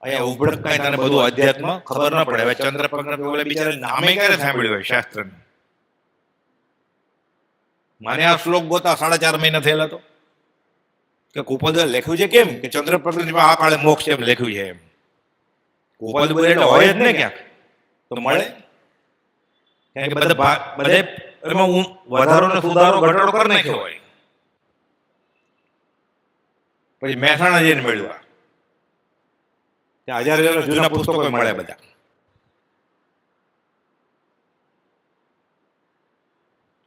અહીંયા ઉભડક કાંઈ તને બધું અધ્યાત્મ ખબર ન પડે. હવે ચંદ્રપગ્ન બિચારા નામે ક્યારે સાંભળ્યું હોય શાસ્ત્ર. મને આ શ્લોક ગોતા 4.5 મહિના થયેલા તો કે કુપોદે લખ્યું છે કેમ કે ચંદ્રપગ્ન આ કાળે મોક્ષ એમ લખ્યું છે એમ. કુપોદ બોલે એટલે હોય જ ને ક્યાંક તો મળે. કારણ કે બધે એમાં વધારો ને સુધારો ઘટાડો કરી નાખ્યો હોય. પછી મહેસાણા જઈને મળ્યું, ત્યાં 1000 જૂના પુસ્તકો મળે બધા.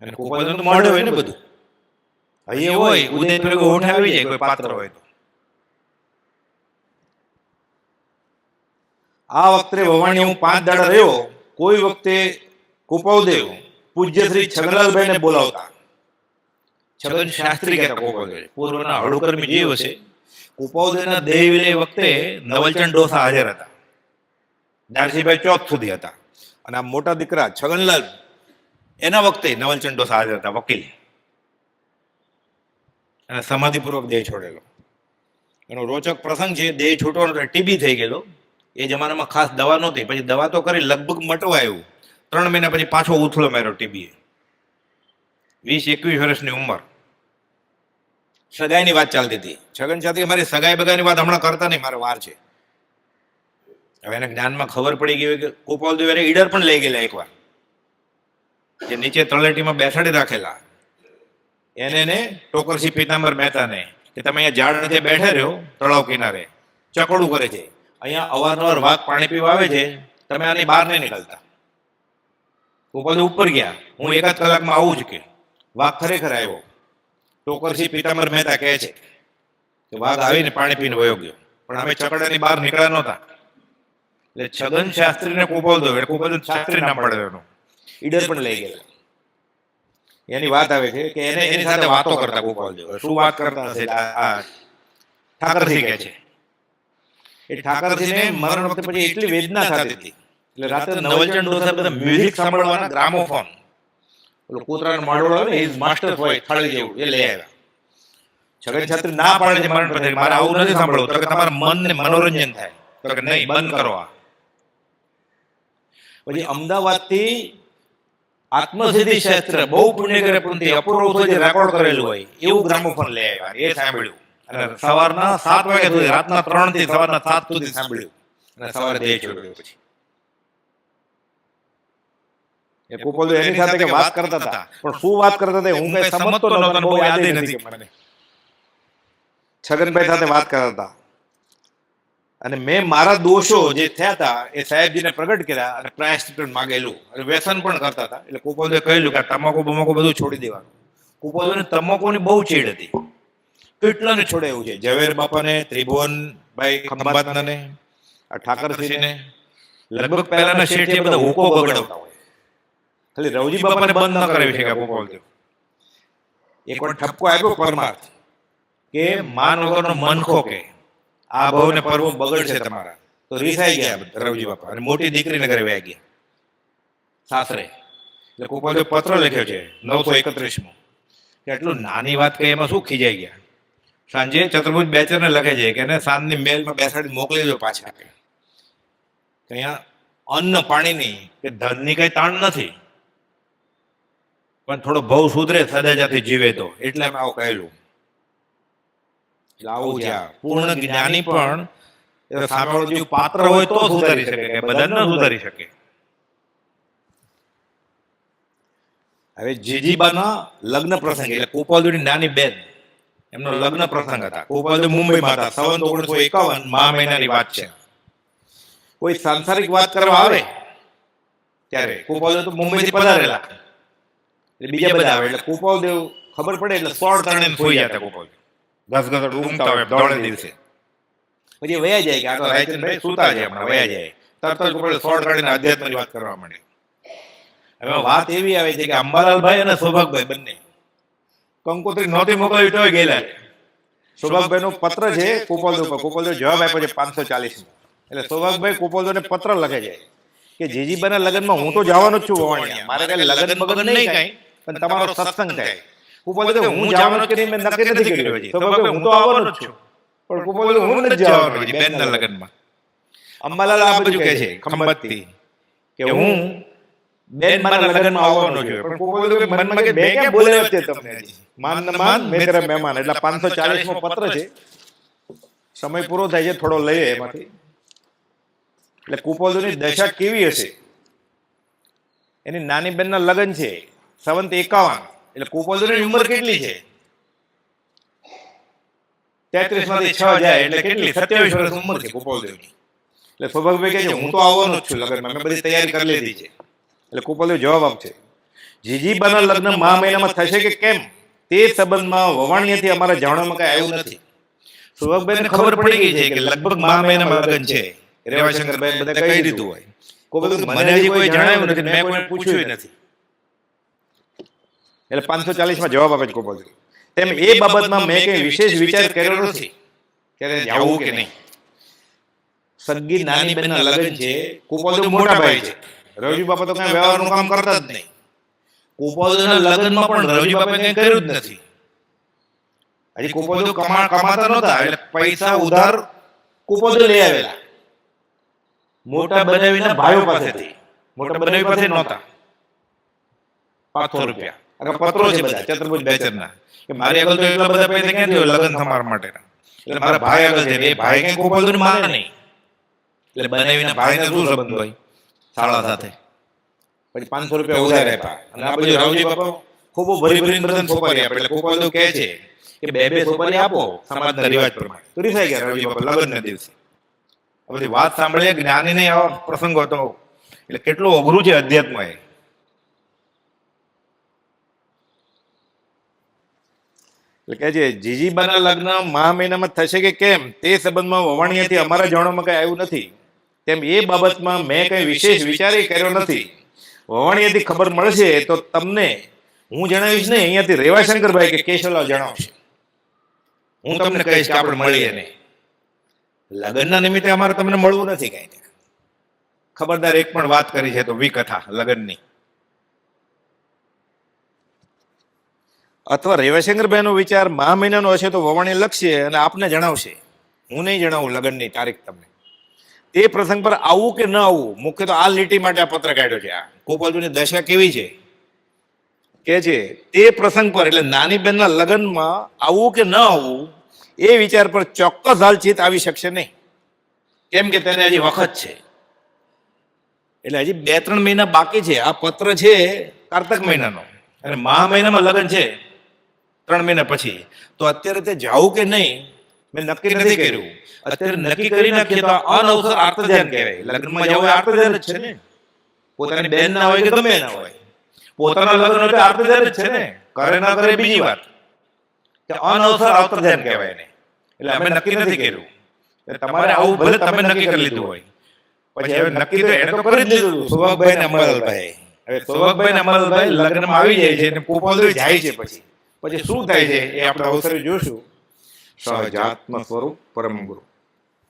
અને કુપોદ તો મળે હોય ને બધું. અહીં હોય ઉદયપુર ઓઠ આવી જાય કોઈ પાત્ર હોય તો. આ વખતે વવાણી હું 5 દાડા રહ્યો. કોઈ વખતે કુપાવદેવ પૂજ્ય શ્રી છગનલાલભાઈને બોલાવતા. છગન શાસ્ત્રી કહેતા કુપાવદેવ, પૂર્વના હળુકર્મી જીવ હશે. કુપાવદેવના દેહ વિલય વખતે નવલચંદ ડોસા હાજર હતા, દારસીભાઈ ચોથ સુધી હતા. અને આ મોટા દીકરા છગનલાલ એના વખતે નવલચંદ ડોસા હાજર હતા, વકીલ. અને સમાધિપૂર્વક દેહ છોડેલો. એનો રોચક પ્રસંગ છે, દેહ છૂટવાનો ટીબી થઈ ગયેલો. એ જમાનામાં ખાસ દવા નહોતી, પછી દવા તો કરી લગભગ મટવા આવ્યું. 3 મહિના પછી પાછો ઉથલો માર્યો ટીબીએ. 20-21 વર્ષની ઉંમર. સગાઈની વાત ચાલતી હતી. છગન સાથે મારી સગાઈ બગાઈની વાત હમણાં કરતા નહીં, મારે વાર છે. હવે એને જ્ઞાનમાં ખબર પડી ગઈ કે કુપાલદેવ ઈડર પણ લઈ ગયેલા એકવાર, જે નીચે તળેટીમાં બેસાડી રાખેલા. એને ટોકરસી પીતાંબર મહેતાને કે તમે અહીંયા ઝાડ નીચે બેઠા રહ્યો તળાવ કિનારે, ચકડું કરે છે, અહીંયા અવારનવાર વાઘ પાણી પીવા આવે છે, તમે આની બહાર નહીં નીકળતા. કુપાલદેવ ઉપર ગયા, હું 1 કલાકમાં આવું જ કે. વાઘ ખરેખર આવ્યો. ટોકરસી પીતાંબર મહેતા કહે છે કે વાઘ આવીને પાણી પીને વયો ગયો, પણ અમે ચકડાની બહાર નીકળ્યા નહોતા. એટલે છગન શાસ્ત્રીને કુપાલદેવ, એટલે કુપાલદેવ શાસ્ત્રી નામ પડે એનું, ઈડર પણ લઈ ગયેલા. એની વાત આવે છે કે એની સાથે વાતો કરતા કુપાલદેવ. શું વાત કરતા હશે? ઠાકરસિંહ કહે છે એ ઠાકરસિંહને મરણ વખતે પછી એટલી વેદના થતી હતી, એટલે રાત્રે નવલચંદ ડોસા બધા મ્યુઝિક સાંભળવાના ગ્રામોફોન, ઓલો કૂતરાનો માળો ને ઇઝ માસ્ટર હોય થાળી જેવું, એ લઈ આવ્યા. છગન છાત્રી ના પાડે છે મરણ પછી, મારે આવું નથી સાંભળવું. તો કે તમારા મનને મનોરંજન થાય. તો કે નહીં, બંધ કરો આ. પછી અમદાવાદથી આત્મસિદ્ધિ શાસ્ત્ર બહુ પુણ્ય કરે પણ તે અપૂર્વ જે રેકોર્ડ કરેલું હોય એવું ગ્રામોફોન લઈ આવ્યા. એ સાંભળ્યું અને સવારના 7 વાગ્યા સુધી, રાતના 3 થી સવારના 7 સુધી સાંભળ્યું અને સવારે દેહ છોડ્યો. પછી એ કુપાલદેવ એની સાથે વાત કરતા હતા, પણ શું વાત કરતા હતા હું કઈ સમજતો નહોતો, બહુ યાદ નથી મને. છગનભાઈ સાથે વાત કરતા હતા અને મેં મારા દોષો જે થયા હતા એ સાહેબજીને પ્રગટ કર્યા અને પ્રાયશ્ચિત માંગેલું. અને વ્યસન પણ કરતા હતા. એટલે કુપાલદેવે કહેલું કે તમાકુ બમાકુ બધું છોડી દેવાનું. કુપાલદેવને તમાકુની બહુ ચીડ હતી. કેટલાને છોડે એવું છે, ઝવેર બાપાને, ત્રિભુવનભાઈ ખંભાતનાને, આ ઠાકરસિંહને. લગભગ પહેલાના શેઠિયા બધા હુકો બગડાવતા હોય. ખાલી રવજી બાપાને બંધ ન કરાવી શકે કુપાલદેવ. એકવાર ઠપકો આપ્યો પરમાર્થ કે માન વગરનો મનખો કે આ ભવને પર્વ બગડશે તમારા, તો રીસાઈ ગયા રવજી બાપા અને મોટી દીકરીને ઘરે વ્યા ગયા સાસરે. એટલે કુપાલદેવ પત્ર લખ્યો છે 931માં કે એટલું નાની વાત કહી એમાં શું ખીજાઈ ગયા. સાંજે ચતુર્ભુજ બેચરને લખે છે કે એને સાંજની મેલમાં બેસાડી મોકલી દો પાછા. કે અહીંયા અન્ન પાણીની કે ધનની કઈ તાણ નથી, પણ થોડો ભવ સુધરે સદાજાથી જીવે તો, એટલે અમે આવું કહેલું. એટલે આવું છે. પૂર્ણ જ્ઞાની પણ સામેવાળો જે પાત્ર હોય તો સુધારી શકે, કે બધા ન સુધારી શકે. હવે જીજીબાના લગ્ન પ્રસંગ એટલે ગોપાલદેવની નાની બેન એમનો લગ્ન પ્રસંગ હતા. ગોપાલદેવ મુંબઈમાં હતા. 1951 મહા મહિનાની વાત છે. કોઈ સાંસારિક વાત કરવા આવે ત્યારે ગોપાલદેવ તો મુંબઈથી પધારેલા એટલે બીજા બધા આવે એટલે ગોપાલદેવ ખબર પડે એટલે 16 તરણે સૂઈ જતા. ગોપાલદેવ ઘસઘસટ ઊંઘતા હોય દોડે દિવસે. પછી વયા જાય કે આ તો રાયચંદ્રભાઈ સૂતા છે હમણાં વયા જાય. તરત જ ગોપાલ 16 તરણે અધ્યાત્મની વાત કરવા માંડે. હવે વાત એવી આવે છે કે અંબાલાલભાઈ અને સૌભાગભાઈ બંને કંકોત્રી નહોતી મોકલાવી તોય ગયેલા છે. સૌભાગભાઈ નો પત્ર છે ગોપાલદેવ પર. ગોપાલદેવ જવાબ આપ્યો છે 540 એટલે સૌભાગભાઈ ગોપાલદેવને પત્ર લખે છે કે જીજીબાના લગ્નમાં હું તો જવાનો જ છું વવાણિયા, મારે કઈ લગ્ન મગન નહીં કઈ, પણ તમારો સત્સંગ થાય. ગોપાલદેવ હું જવાનો જ મેં નક્કી નથી કર્યું હજી. સૌભાગભાઈ હું તો આવવાનો જ છું, પણ ગોપાલદેવ હું નથી જવાનો બેનના લગ્નમાં. અંબાલાલ આ બધું કહે છે ખંભાતથી કે હું બેન મારા લગ્નમાં આવવાનો છું, પણ ગોપાલદેવ મનમાં કે બે ક્યાં બોલાવ્યા છે તમને હજી, માન ન માન મેં તેરા મહેમાન. એટલે 540 મો પત્ર છે. સમય પૂરો થાય છે, થોડો લઈએ એમાંથી. એટલે ગોપાલદેવની દશા કેવી હશે? એની નાની બેનના લગ્ન છે 51 એટલે ગોપાલદેવની ઉંમર કેટલી છે? 33 માંથી 6 જાય એટલે કેટલી? 27 વર્ષ ઉંમર છે ગોપાલદેવની. એટલે સૌભાગભાઈ કહે છે હું તો આવવાનો જ છું લગ્નમાં, મેં બધી તૈયારી કરી લીધી છે. એટલે ગોપાલદેવ જવાબ આપશે જીજીબાના લગ્ન મહા મહિનામાં થશે કે કેમ તે સંબંધમાં વવાણિયાથી અમારા જાણવામાં કઈ આવ્યું નથી. સૌભાગભાઈને ખબર પડી ગઈ છે કે લગભગ મહા મહિનામાં લગ્ન છે. રેવાશંકરભાઈ બધા કહી દીધું હોય. ગોપાલદેવ મને હજી કોઈ જણાવ્યું નથી, મેં કોઈને પૂછ્યું નથી. એટલે 540 માં જવાબ આપે છે ગોપાલદેવ. તેમ એ બાબતમાં મેં કઈ વિશેષ વિચાર કર્યો નથી કે જાવું કે નહીં. સગી નાની બેનના લગ્ન છે. ગોપાલદેવ મોટા ભાઈ છે. રવજી બાપા તો કઈ વ્યવહારનું કામ કરતા જ નહીં. ગોપાલદેવના લગ્નમાં પણ રવજી બાપાએ કઈ કર્યું જ નથી. હજી ગોપાલદેવ કમાતા નહોતા એટલે પૈસા ઉધાર ગોપાલદેવ લઈ આવેલા મોટા બનાવીના ભાઈઓ પાસેથી. મોટા બનાવી પાસે નહોતા. 500 રૂપિયા પત્રો છે બધા ચતુર્ભુજ બેચરના કે મારી આગળ તો એટલા બધા પૈસા ક્યાંથી હોય લગ્ન થમાર માટેના. એટલે મારા ભાઈ આગળ છે એ ભાઈ કઈ ગોપાલદેવ માને નહીં. એટલે બનાવીના ભાઈને શું સંબંધ હોય શાળા સાથે? પછી 500 રૂપિયા ઉધાર આપ્યા. અને આ બધું રાવજી બાપા ખૂબ ભરી ભરીને બધાને સોપારી આપે. એટલે ગોપાલદેવ કહે છે કે બે સોપારી આપો સમાજના રિવાજ પ્રમાણે. તો રીસાઈ ગયા રાવજી બાપા લગ્નના દિવસે. આ બધી વાત સાંભળીએ જ્ઞાનીને આવા પ્રસંગો હતો એટલે કેટલું અઘરું છે અધ્યાત્મ એ. એટલે કહે છે જીજીબાના લગ્ન મહા મહિનામાં થશે કે કેમ તે સંબંધમાં વવાણિયાથી અમારા જાણવામાં કઈ આવ્યું નથી. તેમ એ બાબતમાં મેં કઈ વિશેષ વિચારી કર્યો નથી. વવાણિયાથી ખબર મળશે તો તમને હું જણાવીશ નહીં, અહીંયાથી રેવાશંકરભાઈ કે કેશવલાલ જણાવશે. હું તમને કહીશ કે આપણે મળીએ નહીં. લગ્નના નિમિત્તે અમારે તમને મળવું નથી કઈ. ખબરદાર એક પણ વાત કરી છે તો વિકથા લગ્નની. અથવા રેવાશંકરભાઈ નો વિચાર મહા મહિનાનો હશે તો વવાણી લખશે અને આપને જણાવશે. હું નહીં જણાવું લગ્નની તારીખ તમને. તે પ્રસંગ પર આવવું કે ન આવવું મુખ્ય તો આ લીટી માટે આ પત્ર કાઢ્યો છે. આ ગોપાલજીની દશા કેવી છે કે છે તે પ્રસંગ પર એટલે નાની બેનના લગ્નમાં આવવું કે ન આવવું એ વિચાર પર ચોક્કસ હાલચિત આવી શકશે નહીં. કેમ કે તેને હજી વખત છે. એટલે હજી 2-3 મહિના બાકી છે. આ પત્ર છે કારતક મહિનાનો અને મહા મહિનામાં લગ્ન છે 3 મહિના પછી. તો અત્યારે તે જાવું કે નહીં મેં નક્કી નથી કર્યું. અત્યારે નક્કી કરી નાખીએ તો અનવસર આર્તધ્યાન કહેવાય. લગ્નમાં જવું આર્તધ્યાન જ છે ને. પોતાની બેન ના હોય કે ગમે ના હોય, પોતાના લગ્ન એટલે આર્તધ્યાન જ છે ને. કરે ના કરે બીજી વાત, કે અનવસર આર્તધ્યાન કહેવાય ને. એટલે અમે નક્કી નથી કર્યું. તમારે આવું ભલે તમે નક્કી કરી લીધું હોય, પછી હવે નક્કી તો એને તો કરી જ લીધું સૌભાગભાઈ ને અંબાલાલભાઈ. હવે સૌભાગભાઈ ને અંબાલાલભાઈ લગ્નમાં આવી જાય છે અને ગોપાલદેવ જાય છે. પછી શું થાય છે એ આપણે અવસરે જોશું. સહજાત્મ સ્વરૂપ પરમ ગુરુ.